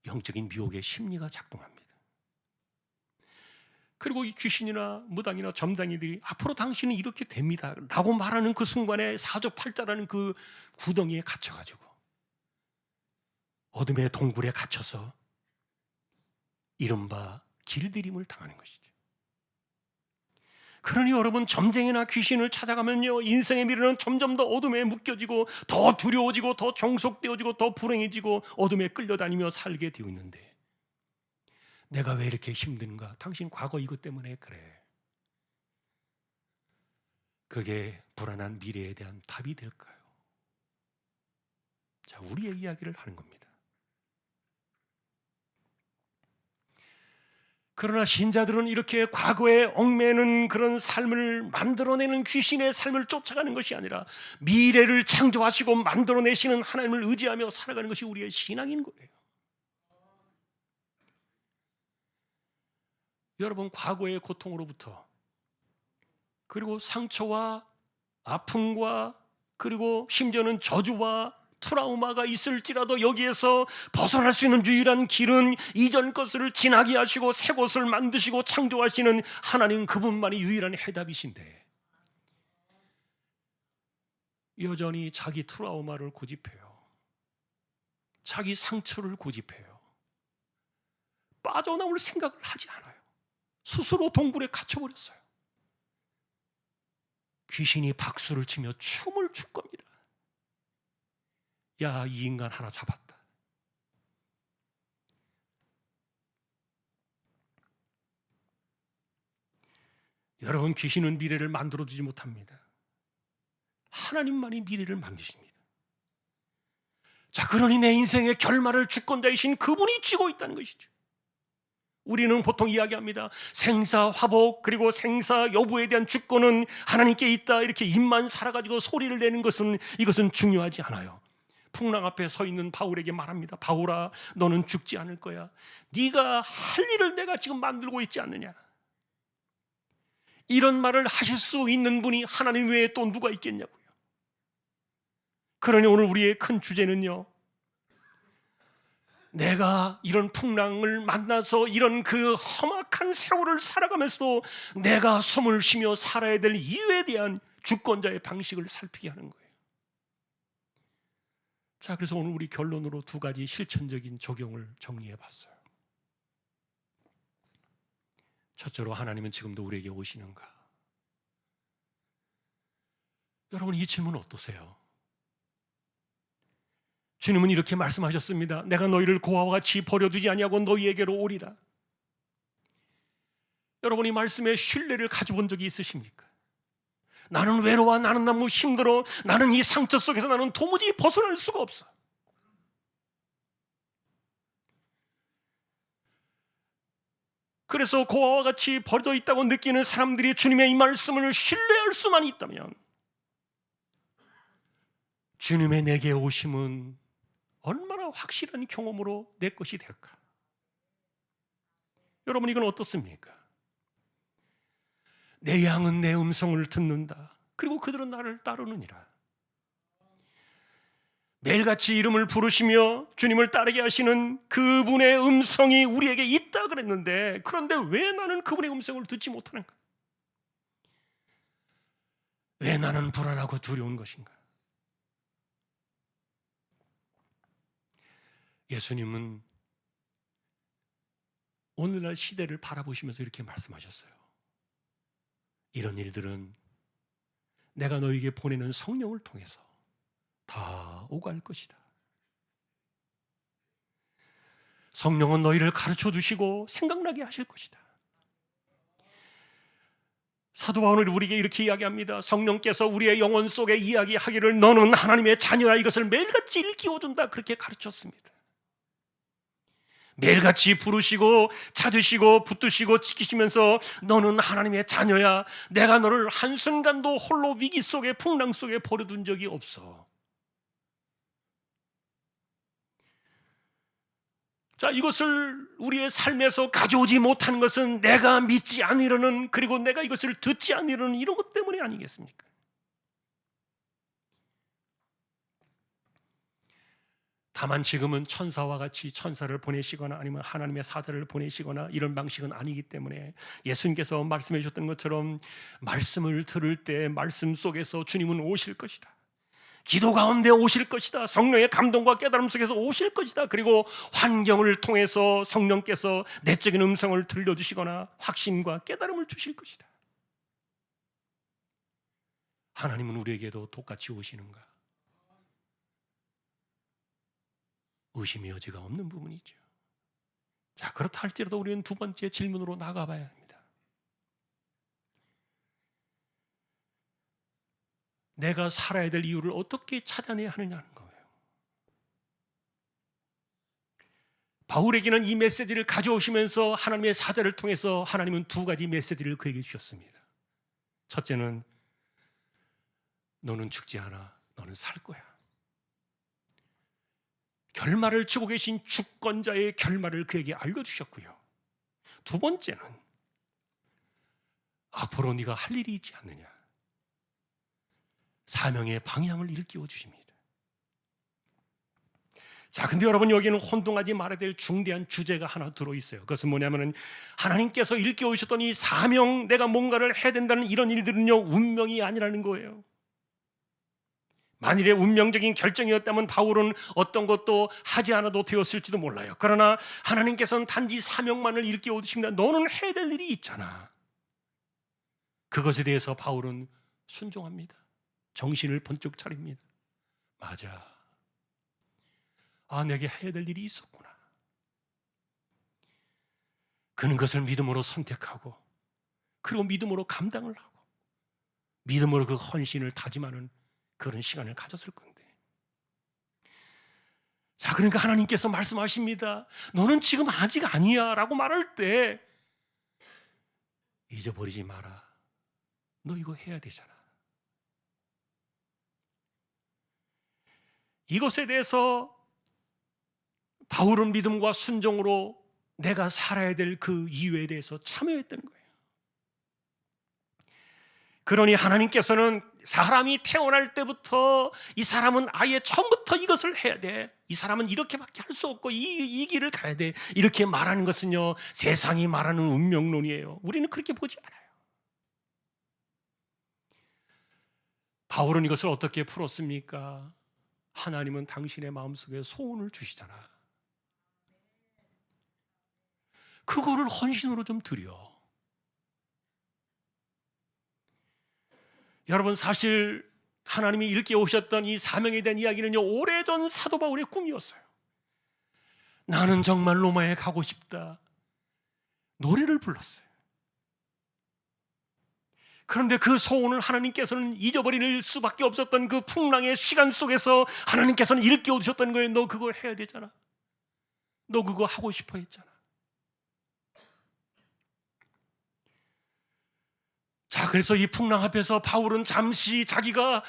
영적인 미혹의 심리가 작동합니다. 그리고 이 귀신이나 무당이나 점장이들이 앞으로 당신은 이렇게 됩니다 라고 말하는 그 순간에 사주팔자라는 그 구덩이에 갇혀가지고 어둠의 동굴에 갇혀서 이른바 길들임을 당하는 것이죠. 그러니 여러분, 점쟁이나 귀신을 찾아가면요, 인생의 미래는 점점 더 어둠에 묶여지고 더 두려워지고 더 종속되어지고 더 불행해지고 어둠에 끌려다니며 살게 되어 있는데, 내가 왜 이렇게 힘든가? 당신 과거 이것 때문에 그래. 그게 불안한 미래에 대한 답이 될까요? 자, 우리의 이야기를 하는 겁니다. 그러나 신자들은 이렇게 과거에 얽매는 그런 삶을 만들어내는 귀신의 삶을 쫓아가는 것이 아니라 미래를 창조하시고 만들어내시는 하나님을 의지하며 살아가는 것이 우리의 신앙인 거예요. 여러분, 과거의 고통으로부터, 그리고 상처와 아픔과, 그리고 심지어는 저주와 트라우마가 있을지라도 여기에서 벗어날 수 있는 유일한 길은 이전 것을 지나게 하시고 새 것을 만드시고 창조하시는 하나님, 그분만이 유일한 해답이신데 여전히 자기 트라우마를 고집해요. 자기 상처를 고집해요. 빠져나올 생각을 하지 않아요. 스스로 동굴에 갇혀버렸어요. 귀신이 박수를 치며 춤을 출 겁니다. 야, 이 인간 하나 잡았다. 여러분, 귀신은 미래를 만들어주지 못합니다. 하나님만이 미래를 만드십니다. 자, 그러니 내 인생의 결말을 주권자이신 그분이 쥐고 있다는 것이죠. 우리는 보통 이야기합니다. 생사화복 그리고 생사 여부에 대한 주권은 하나님께 있다, 이렇게 입만 살아가지고 소리를 내는 것은, 이것은 중요하지 않아요. 풍랑 앞에 서 있는 바울에게 말합니다. 바울아, 너는 죽지 않을 거야. 네가 할 일을 내가 지금 만들고 있지 않느냐. 이런 말을 하실 수 있는 분이 하나님 외에 또 누가 있겠냐고요. 그러니 오늘 우리의 큰 주제는요, 내가 이런 풍랑을 만나서 이런 그 험악한 세월을 살아가면서도 내가 숨을 쉬며 살아야 될 이유에 대한 주권자의 방식을 살피게 하는 거예요. 자, 그래서 오늘 우리 결론으로 두 가지 실천적인 적용을 정리해 봤어요. 첫째로, 하나님은 지금도 우리에게 오시는가? 여러분, 이 질문 어떠세요? 주님은 이렇게 말씀하셨습니다. 내가 너희를 고아와 같이 버려두지 아니하고 너희에게로 오리라. 여러분, 이 말씀에 신뢰를 가져본 적이 있으십니까? 나는 외로워, 나는 너무 힘들어, 나는 이 상처 속에서 나는 도무지 벗어날 수가 없어. 그래서 고아와 같이 버려져 있다고 느끼는 사람들이 주님의 이 말씀을 신뢰할 수만 있다면, 주님의 내게 오심은 얼마나 확실한 경험으로 내 것이 될까? 여러분, 이건 어떻습니까? 내 양은 내 음성을 듣는다. 그리고 그들은 나를 따르느니라. 매일같이 이름을 부르시며 주님을 따르게 하시는 그분의 음성이 우리에게 있다 그랬는데, 그런데 왜 나는 그분의 음성을 듣지 못하는가? 왜 나는 불안하고 두려운 것인가? 예수님은 오늘날 시대를 바라보시면서 이렇게 말씀하셨어요. 이런 일들은 내가 너에게 보내는 성령을 통해서 다 오갈 것이다. 성령은 너희를 가르쳐 주시고 생각나게 하실 것이다. 사도 바울은 우리에게 이렇게 이야기합니다. 성령께서 우리의 영혼 속에 이야기하기를 너는 하나님의 자녀야, 이것을 매일같이 일깨워준다, 그렇게 가르쳤습니다. 매일같이 부르시고 찾으시고 붙드시고 지키시면서 너는 하나님의 자녀야, 내가 너를 한순간도 홀로 위기 속에 풍랑 속에 버려둔 적이 없어. 자, 이것을 우리의 삶에서 가져오지 못한 것은 내가 믿지 않으려는, 그리고 내가 이것을 듣지 않으려는 이런 것 때문에 아니겠습니까? 다만 지금은 천사와 같이 천사를 보내시거나 아니면 하나님의 사자를 보내시거나 이런 방식은 아니기 때문에 예수님께서 말씀해 주셨던 것처럼 말씀을 들을 때 말씀 속에서 주님은 오실 것이다. 기도 가운데 오실 것이다. 성령의 감동과 깨달음 속에서 오실 것이다. 그리고 환경을 통해서 성령께서 내적인 음성을 들려주시거나 확신과 깨달음을 주실 것이다. 하나님은 우리에게도 똑같이 오시는가? 의심의 여지가 없는 부분이죠. 자, 그렇다 할지라도 우리는 두 번째 질문으로 나가봐야 합니다. 내가 살아야 될 이유를 어떻게 찾아내야 하느냐는 거예요. 바울에게는 이 메시지를 가져오시면서 하나님의 사자를 통해서 하나님은 두 가지 메시지를 그에게 주셨습니다. 첫째는 너는 죽지 않아, 너는 살 거야. 결말을 주고 계신 주권자의 결말을 그에게 알려주셨고요. 두 번째는 앞으로 네가 할 일이 있지 않느냐, 사명의 방향을 일깨워 주십니다. 자, 근데 여러분, 여기에는 혼동하지 말아야 될 중대한 주제가 하나 들어있어요. 그것은 뭐냐면은 하나님께서 일깨우셨던 이 사명, 내가 뭔가를 해야 된다는 이런 일들은요, 운명이 아니라는 거예요. 만일에 운명적인 결정이었다면 바울은 어떤 것도 하지 않아도 되었을지도 몰라요. 그러나 하나님께서는 단지 사명만을 일깨워 주십니다. 너는 해야 될 일이 있잖아. 그것에 대해서 바울은 순종합니다. 정신을 번쩍 차립니다. 맞아, 내게 해야 될 일이 있었구나. 그는 그것을 믿음으로 선택하고, 그리고 믿음으로 감당을 하고, 믿음으로 그 헌신을 다짐하는 그런 시간을 가졌을 건데. 자, 그러니까 하나님께서 말씀하십니다. 너는 지금 아직 아니야 라고 말할 때 잊어버리지 마라. 너 이거 해야 되잖아. 이것에 대해서 바울은 믿음과 순종으로 내가 살아야 될 그 이유에 대해서 참여했던 거예요. 그러니 하나님께서는 사람이 태어날 때부터 이 사람은 아예 처음부터 이것을 해야 돼, 이 사람은 이렇게밖에 할 수 없고 이 길을 가야 돼, 이렇게 말하는 것은요, 세상이 말하는 운명론이에요. 우리는 그렇게 보지 않아요. 바울은 이것을 어떻게 풀었습니까? 하나님은 당신의 마음속에 소원을 주시잖아. 그거를 헌신으로 좀 드려. 여러분, 사실 하나님이 일깨우셨던 이 사명에 대한 이야기는요, 오래전 사도 바울의 꿈이었어요. 나는 정말 로마에 가고 싶다. 노래를 불렀어요. 그런데 그 소원을 하나님께서는 잊어버릴 수밖에 없었던 그 풍랑의 시간 속에서 하나님께서는 일깨워 주셨던 거예요. 너 그거 해야 되잖아. 너 그거 하고 싶어 했잖아. 자, 그래서 이 풍랑 앞에서 바울은 잠시 자기가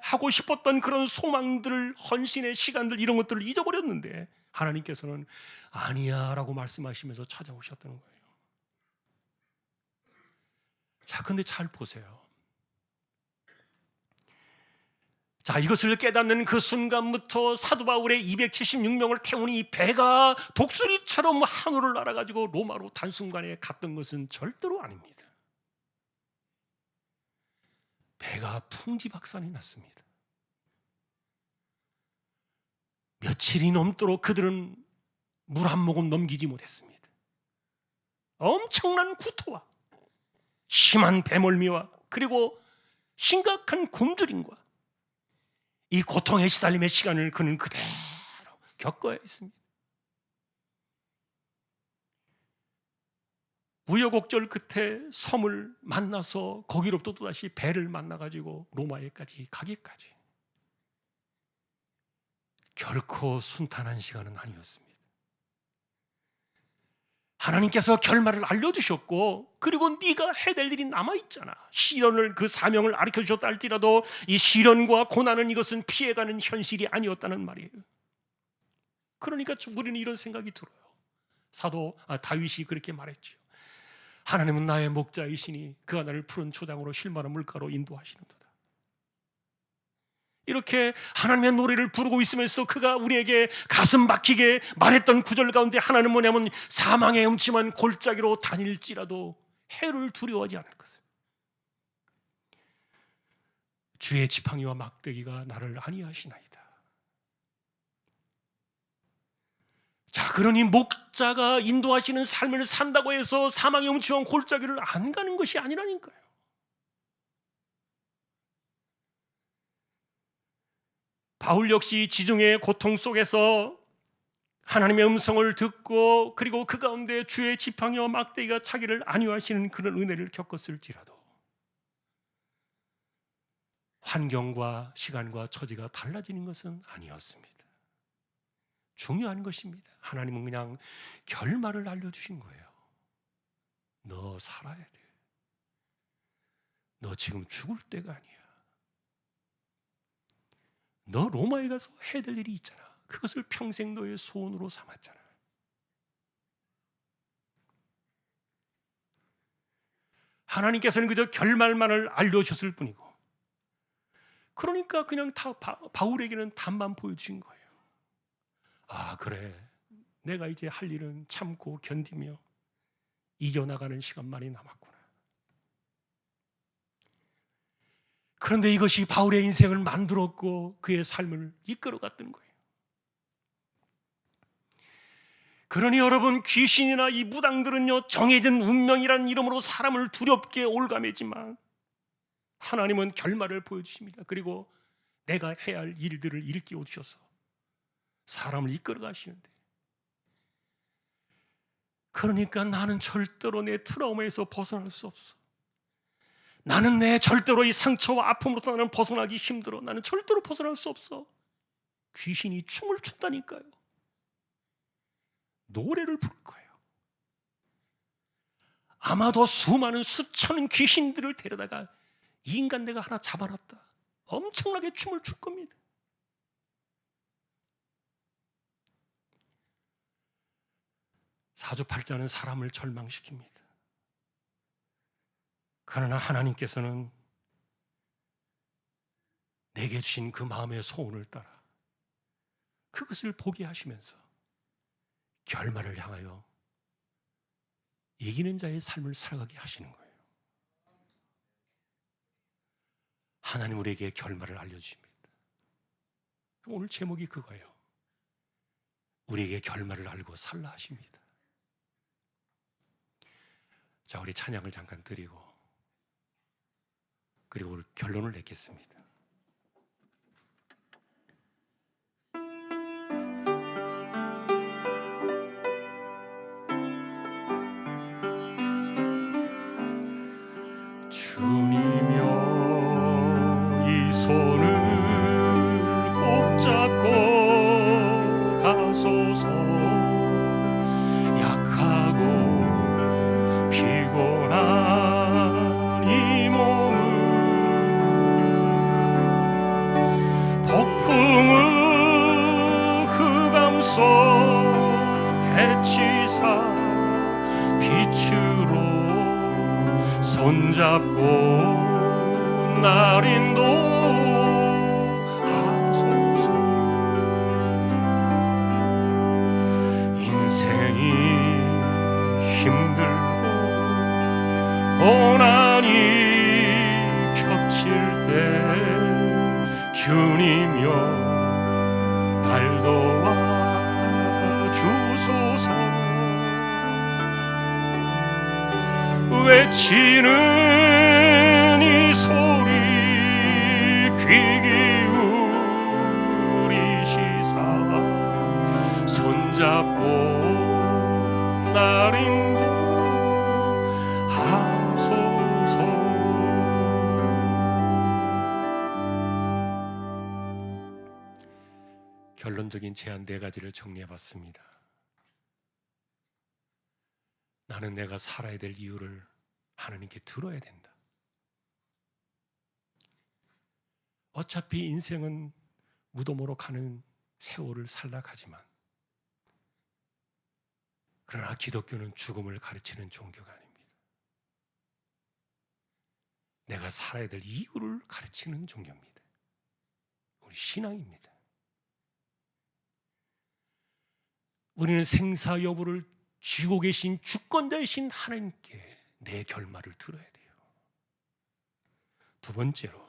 하고 싶었던 그런 소망들, 헌신의 시간들, 이런 것들을 잊어버렸는데 하나님께서는 아니야 라고 말씀하시면서 찾아오셨던 거예요. 자, 근데 잘 보세요. 자, 이것을 깨닫는 그 순간부터 사도 바울의 276명을 태운 이 배가 독수리처럼 하늘을 날아가지고 로마로 단순간에 갔던 것은 절대로 아닙니다. 배가 풍지박산이 났습니다. 며칠이 넘도록 그들은 물 한 모금 넘기지 못했습니다. 엄청난 구토와 심한 배멀미와 그리고 심각한 굶주림과 이 고통의 시달림의 시간을 그는 그대로 겪어야 했습니다. 우여곡절 끝에 섬을 만나서 거기로부터 또다시 배를 만나가지고 로마에까지 가기까지 결코 순탄한 시간은 아니었습니다. 하나님께서 결말을 알려주셨고, 그리고 네가 해야 될 일이 남아있잖아. 시련을, 그 사명을 가르쳐주셨다 할지라도 이 시련과 고난은 이것은 피해가는 현실이 아니었다는 말이에요. 그러니까 우리는 이런 생각이 들어요. 다윗이 그렇게 말했죠. 하나님은 나의 목자이시니 그가 나를 푸른 초장으로 쉴만한 물가로 인도하시는도다. 이렇게 하나님의 노래를 부르고 있으면서도 그가 우리에게 가슴 박히게 말했던 구절 가운데 하나는 뭐냐면 사망의 음침한 골짜기로 다닐지라도 해를 두려워하지 않을 것을. 주의 지팡이와 막대기가 나를 안위하시나이다. 자, 그러니 목자가 인도하시는 삶을 산다고 해서 사망의 음침한 골짜기를 안 가는 것이 아니라니까요. 바울 역시 지중해의 고통 속에서 하나님의 음성을 듣고 그리고 그 가운데 주의 지팡이와 막대기가 자기를 안위하시는 그런 은혜를 겪었을지라도 환경과 시간과 처지가 달라지는 것은 아니었습니다. 중요한 것입니다. 하나님은 그냥 결말을 알려주신 거예요. 너 살아야 돼. 너 지금 죽을 때가 아니야. 너 로마에 가서 해야 될 일이 있잖아. 그것을 평생 너의 소원으로 삼았잖아. 하나님께서는 그저 결말만을 알려주셨을 뿐이고, 그러니까 그냥 바울에게는 답만 보여주신 거예요. 아, 그래, 내가 이제 할 일은 참고 견디며 이겨나가는 시간만이 남았구나. 그런데 이것이 바울의 인생을 만들었고 그의 삶을 이끌어갔던 거예요. 그러니 여러분, 귀신이나 이 무당들은요, 정해진 운명이라는 이름으로 사람을 두렵게 올가매지만 하나님은 결말을 보여주십니다. 그리고 내가 해야 할 일들을 일깨워 주셔서 사람을 이끌어 가시는데, 그러니까 나는 절대로 내 트라우마에서 벗어날 수 없어. 나는 절대로 이 상처와 아픔으로부터 나는 벗어나기 힘들어. 나는 절대로 벗어날 수 없어. 귀신이 춤을 춘다니까요. 노래를 부를 거예요. 아마도 수많은 수천 귀신들을 데려다가 이 인간 내가 하나 잡아놨다, 엄청나게 춤을 출 겁니다. 사주팔자는 사람을 절망시킵니다. 그러나 하나님께서는 내게 주신 그 마음의 소원을 따라 그것을 보게 하시면서 결말을 향하여 이기는 자의 삶을 살아가게 하시는 거예요. 하나님 우리에게 결말을 알려주십니다. 오늘 제목이 그거예요. 우리에게 결말을 알고 살라 하십니다. 자, 우리 찬양을 잠깐 드리고 그리고 우리 결론을 맺겠습니다.
주님여, 이 손을 꼭 잡고 가소서. 약하고 피곤한 이 몸을 폭풍의 흑암 속 해치사 빛으로 손잡고 날 인도하소서. 인생이 힘들고 고난이 겹칠 때 주님여 날 도와 주소서. 외치는 이 소리 귀 기울이시사 손잡고 날 인도하소서.
결론적인 제안 4가지를 정리해봤습니다. 나는 내가 살아야 될 이유를 하나님께 들어야 된다. 어차피 인생은 무덤으로 가는 세월을 살다 가지만, 그러나 기독교는 죽음을 가르치는 종교가 아닙니다. 내가 살아야 될 이유를 가르치는 종교입니다. 우리 신앙입니다. 우리는 생사 여부를 쥐고 계신 주권자이신 하나님께 내 결말을 들어야 돼요. 두 번째로,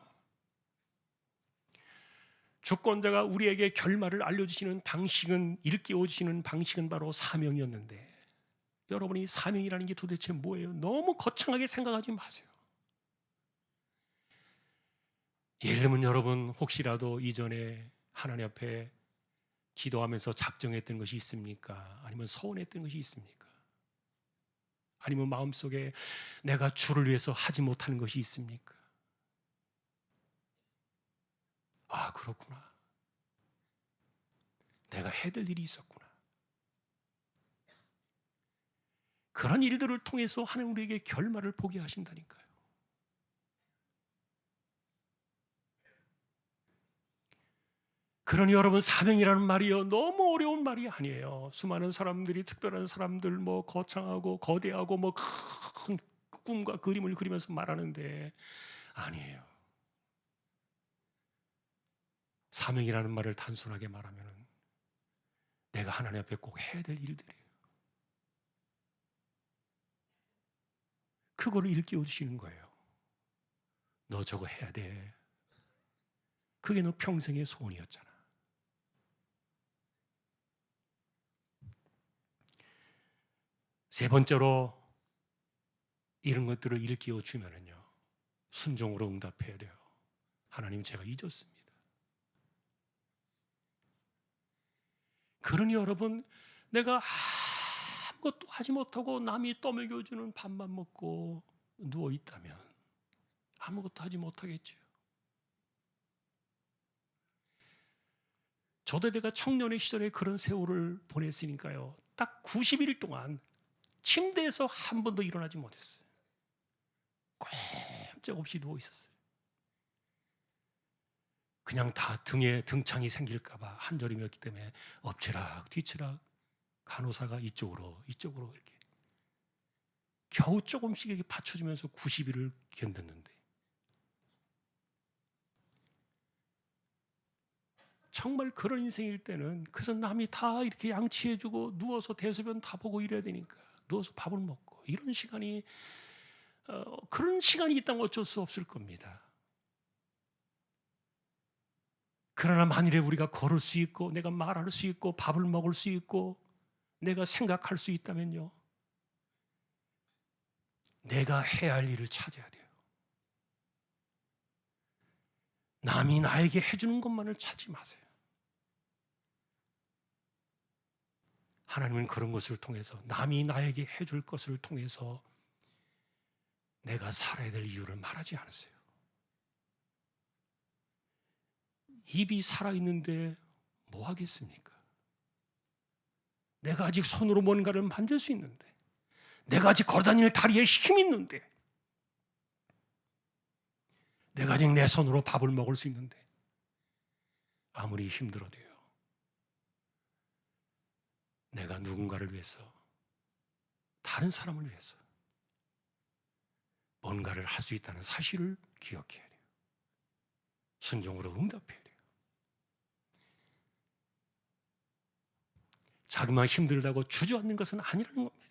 주권자가 우리에게 결말을 알려주시는 방식은, 일깨워주시는 방식은 바로 사명이었는데, 여러분이 사명이라는 게 도대체 뭐예요? 너무 거창하게 생각하지 마세요. 예를 들면 여러분 혹시라도 이전에 하나님 앞에 기도하면서 작정했던 것이 있습니까? 아니면 서운했던 것이 있습니까? 아니면 마음속에 내가 주를 위해서 하지 못하는 것이 있습니까? 아, 그렇구나. 내가 해야 될 일이 있었구나. 그런 일들을 통해서 하나님 우리에게 결말을 보게 하신다니까요. 그러니 여러분, 사명이라는 말이요, 너무 어려운 말이 아니에요. 수많은 사람들이, 특별한 사람들, 뭐 거창하고 거대하고 뭐 큰 꿈과 그림을 그리면서 말하는데 아니에요. 사명이라는 말을 단순하게 말하면 내가 하나님 앞에 꼭 해야 될 일들이에요. 그거를 일깨워 주시는 거예요. 너 저거 해야 돼. 그게 너 평생의 소원이었잖아. 세 번째로 이런 것들을 일깨워 주면은요, 순종으로 응답해야 돼요. 하나님, 제가 잊었습니다. 그러니 여러분, 내가 아무것도 하지 못하고 남이 떠먹여주는 밥만 먹고 누워 있다면 아무것도 하지 못하겠죠. 저도 내가 청년의 시절에 그런 세월을 보냈으니까요, 딱 90일 동안 침대에서 한 번도 일어나지 못했어요. 꼼짝없이 누워 있었어요. 그냥 다 등에 등창이 생길까 봐 한절임이었기 때문에 엎치락 뒤치락 간호사가 이쪽으로 이렇게 겨우 조금씩 이렇게 받쳐주면서 90일을 견뎠는데, 정말 그런 인생일 때는 그래서 남이 다 이렇게 양치해주고 누워서 대소변 다 보고 이래야 되니까 누워서 밥을 먹고 이런 시간이 그런 시간이 있다면 어쩔 수 없을 겁니다. 그러나 만일에 우리가 걸을 수 있고 내가 말할 수 있고 밥을 먹을 수 있고 내가 생각할 수 있다면요, 내가 해야 할 일을 찾아야 돼요. 남이 나에게 해주는 것만을 찾지 마세요. 하나님은 그런 것을 통해서, 남이 나에게 해줄 것을 통해서 내가 살아야 될 이유를 말하지 않으세요. 입이 살아있는데 뭐 하겠습니까? 내가 아직 손으로 뭔가를 만들 수 있는데, 내가 아직 걸어다니는 다리에 힘이 있는데, 내가 아직 내 손으로 밥을 먹을 수 있는데, 아무리 힘들어도요, 내가 누군가를 위해서, 다른 사람을 위해서 뭔가를 할 수 있다는 사실을 기억해야 돼요. 순종으로 응답해야 돼요. 자기만 힘들다고 주저앉는 것은 아니라는 겁니다.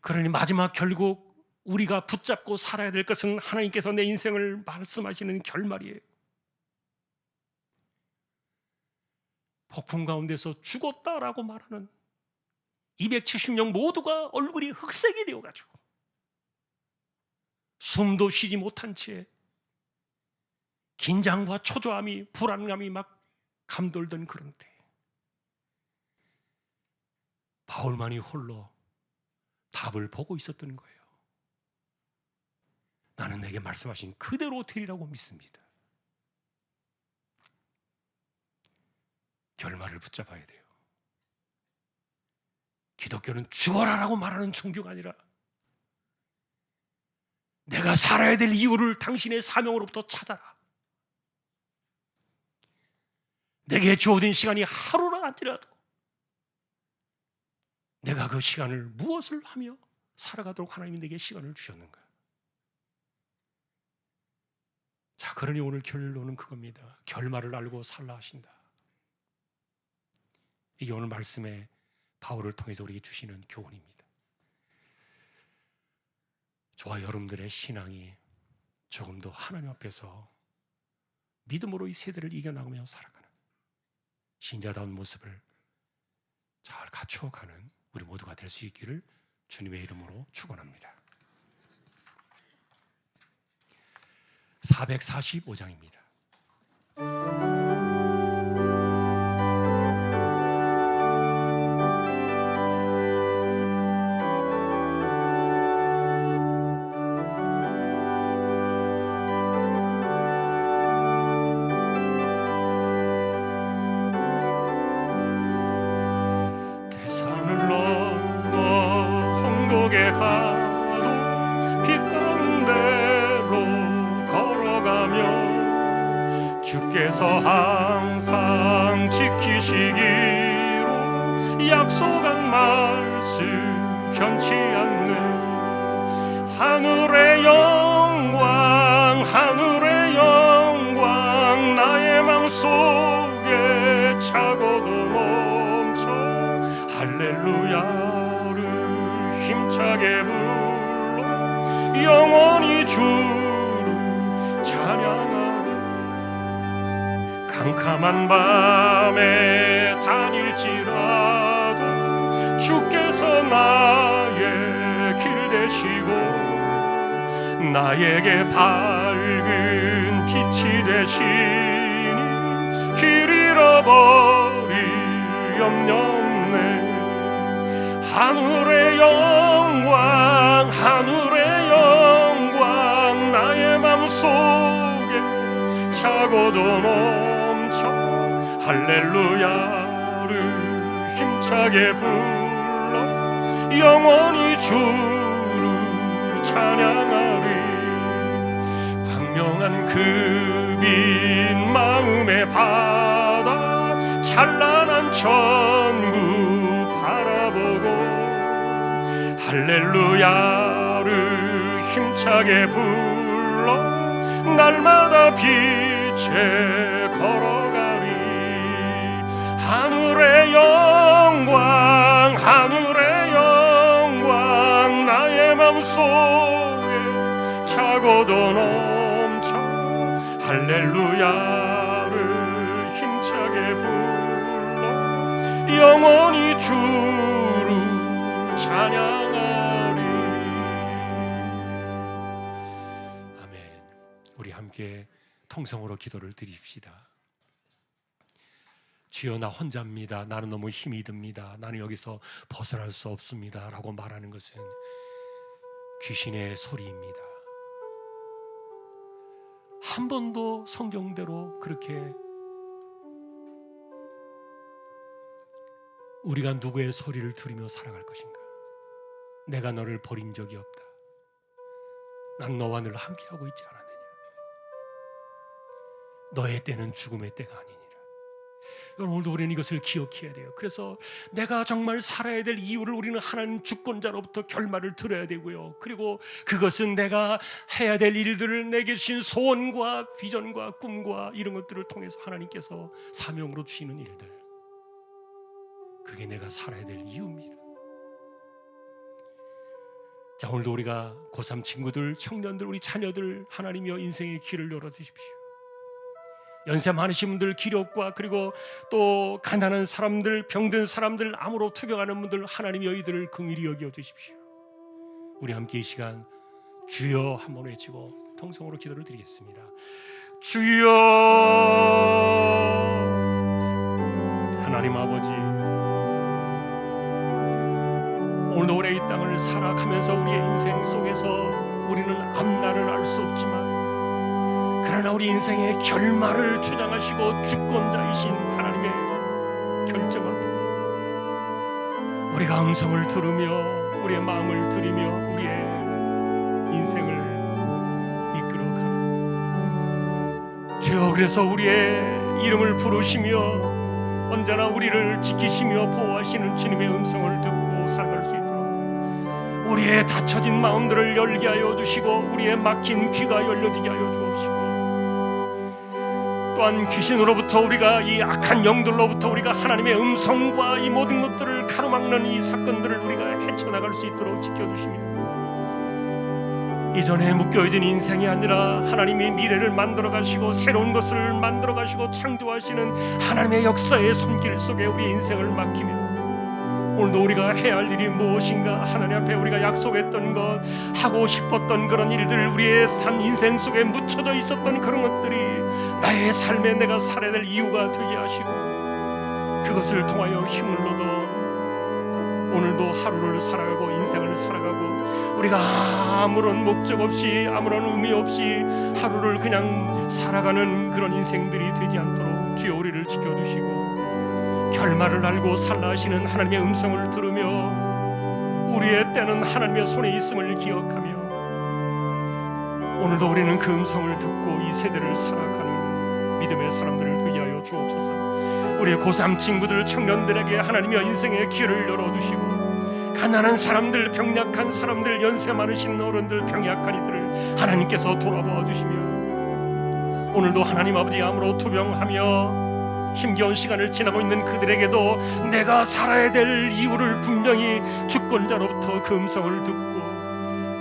그러니 마지막 결국 우리가 붙잡고 살아야 될 것은 하나님께서 내 인생을 말씀하시는 결말이에요. 폭풍 가운데서 죽었다라고 말하는 270명 모두가 얼굴이 흑색이 되어가지고 숨도 쉬지 못한 채 긴장과 초조함이, 불안감이 막 감돌던 그런 때, 바울만이 홀로 답을 보고 있었던 거예요. 나는 내게 말씀하신 그대로 되리라고 믿습니다. 결말을 붙잡아야 돼요. 기독교는 죽어라라고 말하는 종교가 아니라 내가 살아야 될 이유를 당신의 사명으로부터 찾아라. 내게 주어진 시간이 하루라 할지라도 내가 그 시간을 무엇을 하며 살아가도록 하나님이 내게 시간을 주셨는가. 자, 그러니 오늘 결론은 그겁니다. 결말을 알고 살라 하신다. 이게 오늘 말씀에 바울을 통해서 우리에게 주시는 교훈입니다. 저와 여러분들의 신앙이 조금 더 하나님 앞에서 믿음으로 이 세대를 이겨나가며 살아가는 신자다운 모습을 잘 갖추어가는 우리 모두가 될 수 있기를 주님의 이름으로 축원합니다. 445장입니다.
가도 빛 가운데로 걸어가며 주께서 항상 지키시기로 약속한 말씀 변치 않는 하늘의 영광 하늘의 영광 나의 맘속에 차고도 넘쳐 할렐루야를 힘차게 불러 영원히 주를 찬양하리 캄캄한 밤에 다닐지라도 주께서 나의 길 되시고 나에게 밝은 빛이 되시니 길 잃어버릴 염려 없네 하늘의 영광 하늘의 영광 나의 맘속에 차고도 넘쳐 할렐루야를 힘차게 불러 영원히 주를 찬양하리 광명한 그 빛 마음의 바다 찬란한 천국 바라보고 할렐루야를 힘차게 불러 날마다 빛에 걸어가리 하늘의 영광 하늘의 영광 나의 맘속에 차고도 넘쳐 할렐루야를 힘차게 불러 영원히 주를 찬양하리
아멘. 우리 함께 통성으로 기도를 드립시다. 주여 나 혼자입니다. 나는 너무 힘이 듭니다. 나는 여기서 벗어날 수 없습니다 라고 말하는 것은 귀신의 소리입니다. 한 번도 성경대로 그렇게 우리가 누구의 소리를 들으며 살아갈 것인가? 내가 너를 버린 적이 없다. 난 너와 늘 함께하고 있지 않았느냐? 너의 때는 죽음의 때가 아니니라. 오늘도 우리는 이것을 기억해야 돼요. 그래서 내가 정말 살아야 될 이유를 우리는 하나님 주권자로부터 결말을 들어야 되고요. 그리고 그것은 내가 해야 될 일들을 내게 주신 소원과 비전과 꿈과 이런 것들을 통해서 하나님께서 사명으로 주시는 일들, 그게 내가 살아야 될 이유입니다. 자, 오늘도 우리가 고3 친구들, 청년들, 우리 자녀들 하나님이여 인생의 길을 열어주십시오. 연세 많으신 분들, 기력과 그리고 또 가난한 사람들, 병든 사람들, 암으로 투병하는 분들 하나님이여 이들을 긍휼히 여겨주십시오. 우리 함께 이 시간 주여 한번 외치고 통성으로 기도를 드리겠습니다. 주여. 하나님 아버지, 오늘 올해 이 땅을 살아가면서 우리의 인생 속에서 우리는 앞날을 알 수 없지만 그러나 우리 인생의 결말을 주장하시고 주권자이신 하나님의 결정 앞에 우리가 음성을 들으며 우리의 마음을 들이며 우리의 인생을 이끌어가는 주여, 그래서 우리의 이름을 부르시며 언제나 우리를 지키시며 보호하시는 주님의 음성을 듣고 살아갈 수 있도록 우리의 닫혀진 마음들을 열게 하여 주시고 우리의 막힌 귀가 열려지게 하여 주옵시고, 또한 귀신으로부터 우리가 이 악한 영들로부터 우리가 하나님의 음성과 이 모든 것들을 가로막는 이 사건들을 우리가 헤쳐나갈 수 있도록 지켜주시며, 이전에 묶여진 인생이 아니라 하나님이 미래를 만들어 가시고 새로운 것을 만들어 가시고 창조하시는 하나님의 역사의 손길 속에 우리의 인생을 맡기며 오늘도 우리가 해야 할 일이 무엇인가, 하나님 앞에 우리가 약속했던 것, 하고 싶었던 그런 일들, 우리의 삶 인생 속에 묻혀져 있었던 그런 것들이 나의 삶에 내가 살아야 될 이유가 되게 하시고 그것을 통하여 힘을 얻어 오늘도 하루를 살아가고 인생을 살아가고 우리가 아무런 목적 없이 아무런 의미 없이 하루를 그냥 살아가는 그런 인생들이 되지 않도록 주여 우리를 지켜주시고 결말을 알고 살라 하시는 하나님의 음성을 들으며
우리의 때는 하나님의 손에 있음을 기억하며 오늘도 우리는 그 음성을 듣고 이 세대를 살아가는 믿음의 사람들을 되게 하여 주옵소서. 우리의 고3 친구들, 청년들에게 하나님의 인생의 길을 열어두시고 가난한 사람들, 병약한 사람들, 연세 많으신 어른들, 병약한 이들을 하나님께서 돌아봐 주시며 오늘도 하나님 아버지 암으로 투병하며 힘겨운 시간을 지나고 있는 그들에게도 내가 살아야 될 이유를 분명히 주권자로부터 그 음성을 듣고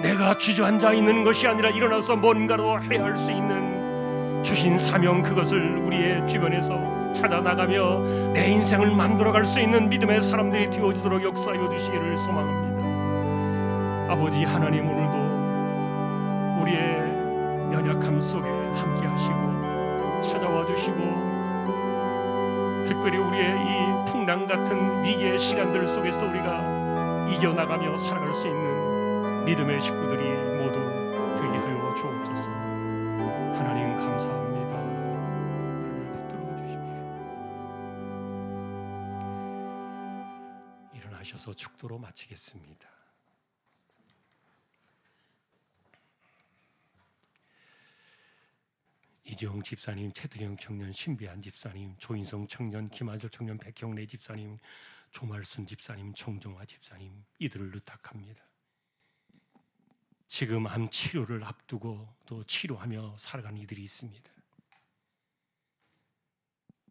내가 주저앉아 있는 것이 아니라 일어나서 뭔가로 해야 할 수 있는 주신 사명, 그것을 우리의 주변에서 찾아나가며 내 인생을 만들어갈 수 있는 믿음의 사람들이 되어지도록 역사하여 주시기를 소망합니다. 아버지 하나님, 오늘도 우리의 연약함 속에 함께 하시고 찾아와 주시고 특별히 우리의 이 풍랑 같은 위기의 시간들 속에서도 우리가 이겨나가며 살아갈 수 있는 믿음의 식구들이 모두 되게 하여 주옵소서. 하나님 감사합니다. 우리를 붙들어 주십시오. 일어나셔서 축도로 마치겠습니다. 이재용 집사님, 최두영 청년, 신비한 집사님, 조인성 청년, 김한솔 청년, 백형래 집사님, 조말순 집사님, 정정화 집사님, 이들을 의탁합니다. 지금 암 치료를 앞두고 또 치료하며 살아가는 이들이 있습니다.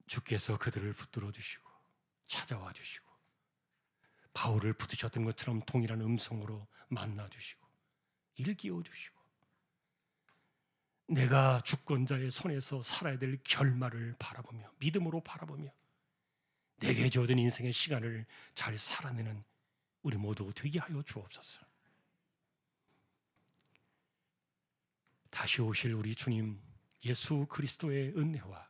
주께서 그들을 붙들어 주시고 찾아와 주시고 바울을 붙드셨던 것처럼 동일한 음성으로 만나 주시고 일깨워 주시고 내가 주권자의 손에서 살아야 될 결말을 바라보며 믿음으로 바라보며 내게 주어진 인생의 시간을 잘 살아내는 우리 모두 되게 하여 주옵소서. 다시 오실 우리 주님 예수 그리스도의 은혜와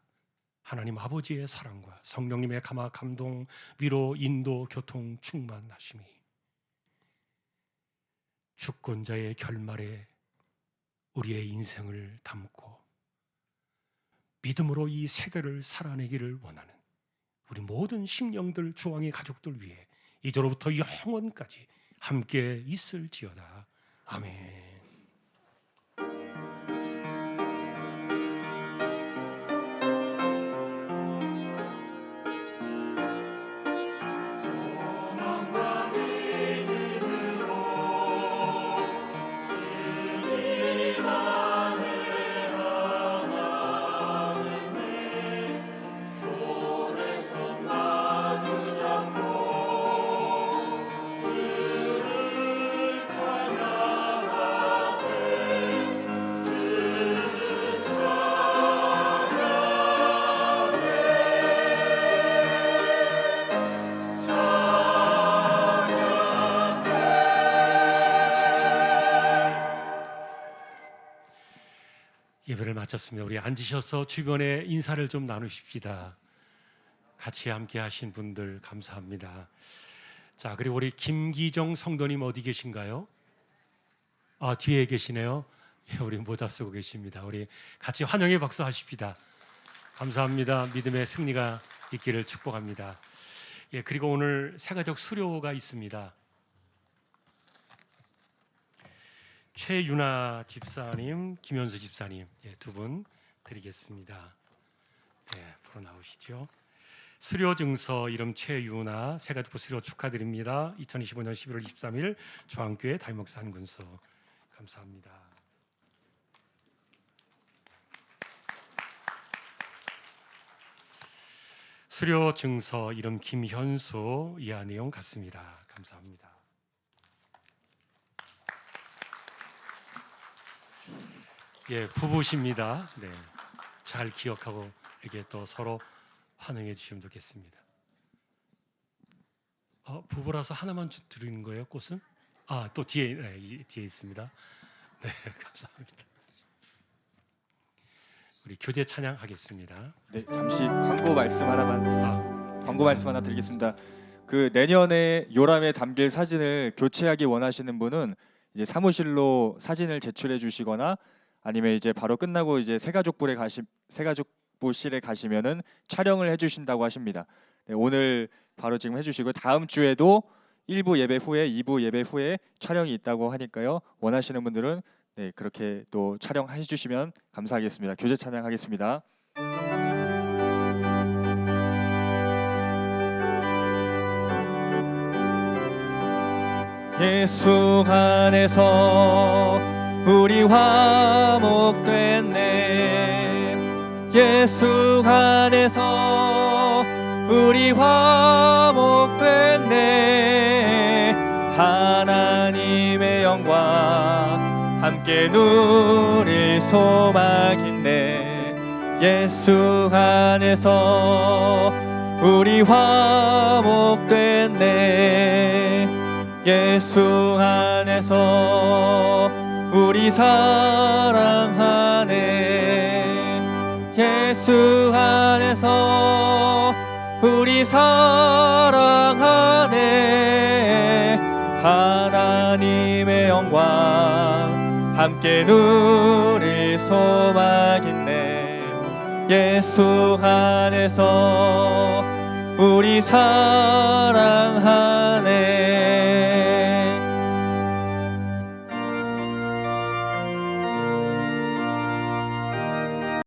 하나님 아버지의 사랑과 성령님의 감화 감동 위로 인도 교통 충만하심이 주권자의 결말에 우리의 인생을 담고 믿음으로 이 세대를 살아내기를 원하는 우리 모든 심령들, 중앙의 가족들 위해 이제로부터 영원까지 함께 있을지어다. 아멘. 예배를 마쳤습니다. 우리 앉으셔서 주변에 인사를 좀 나누십시다. 같이 함께 하신 분들 감사합니다. 자, 그리고 우리 김기정 성도님 어디 계신가요? 아, 뒤에 계시네요. 예, 우리 모자 쓰고 계십니다. 우리 같이 환영의 박수 하십시다. 감사합니다. 믿음의 승리가 있기를 축복합니다. 예, 그리고 오늘 새가족 수료가 있습니다. 최윤아 집사님, 김현수 집사님, 예, 두 분 드리겠습니다. 예, 앞으로 나오시죠. 수료 증서 이름 최윤아, 새가족 수료 축하드립니다. 2025년 11월 23일 중앙교회 달목사 한군소. 감사합니다. 수료 증서 이름 김현수, 이하 내용 같습니다. 감사합니다. 예, 부부십니다. 네, 잘 기억하고 이렇게 또 서로 환영해 주시면 좋겠습니다. 부부라서 하나만 드리는 거예요, 꽃은? 아, 또 뒤에, 네, 뒤에 있습니다. 네, 감사합니다. 우리 교제 찬양하겠습니다.
네, 잠시 광고 말씀 하나 드리겠습니다. 그 내년에 요람에 담길 사진을 교체하기 원하시는 분은 이제 사무실로 사진을 제출해 주시거나 아니면 이제 바로 끝나고 이제 새가족부실에 가시면은 촬영을 해주신다고 하십니다. 네, 오늘 바로 지금 해주시고 다음 주에도 1부 예배 후에 2부 예배 후에 촬영이 있다고 하니까요. 원하시는 분들은 네, 그렇게 또 촬영해 주시면 감사하겠습니다. 교제 찬양하겠습니다. 예수 안에서 우리 화목됐네. 예수 안에서 우리 화목됐네. 하나님의 영광 함께 누릴 소망 있네. 예수 안에서 우리 화목됐네. 예수 안에서 우리 사랑하네. 예수 안에서 우리 사랑하네. 하나님의 영광 함께 누릴 소망 있네. 예수 안에서 우리 사랑하네.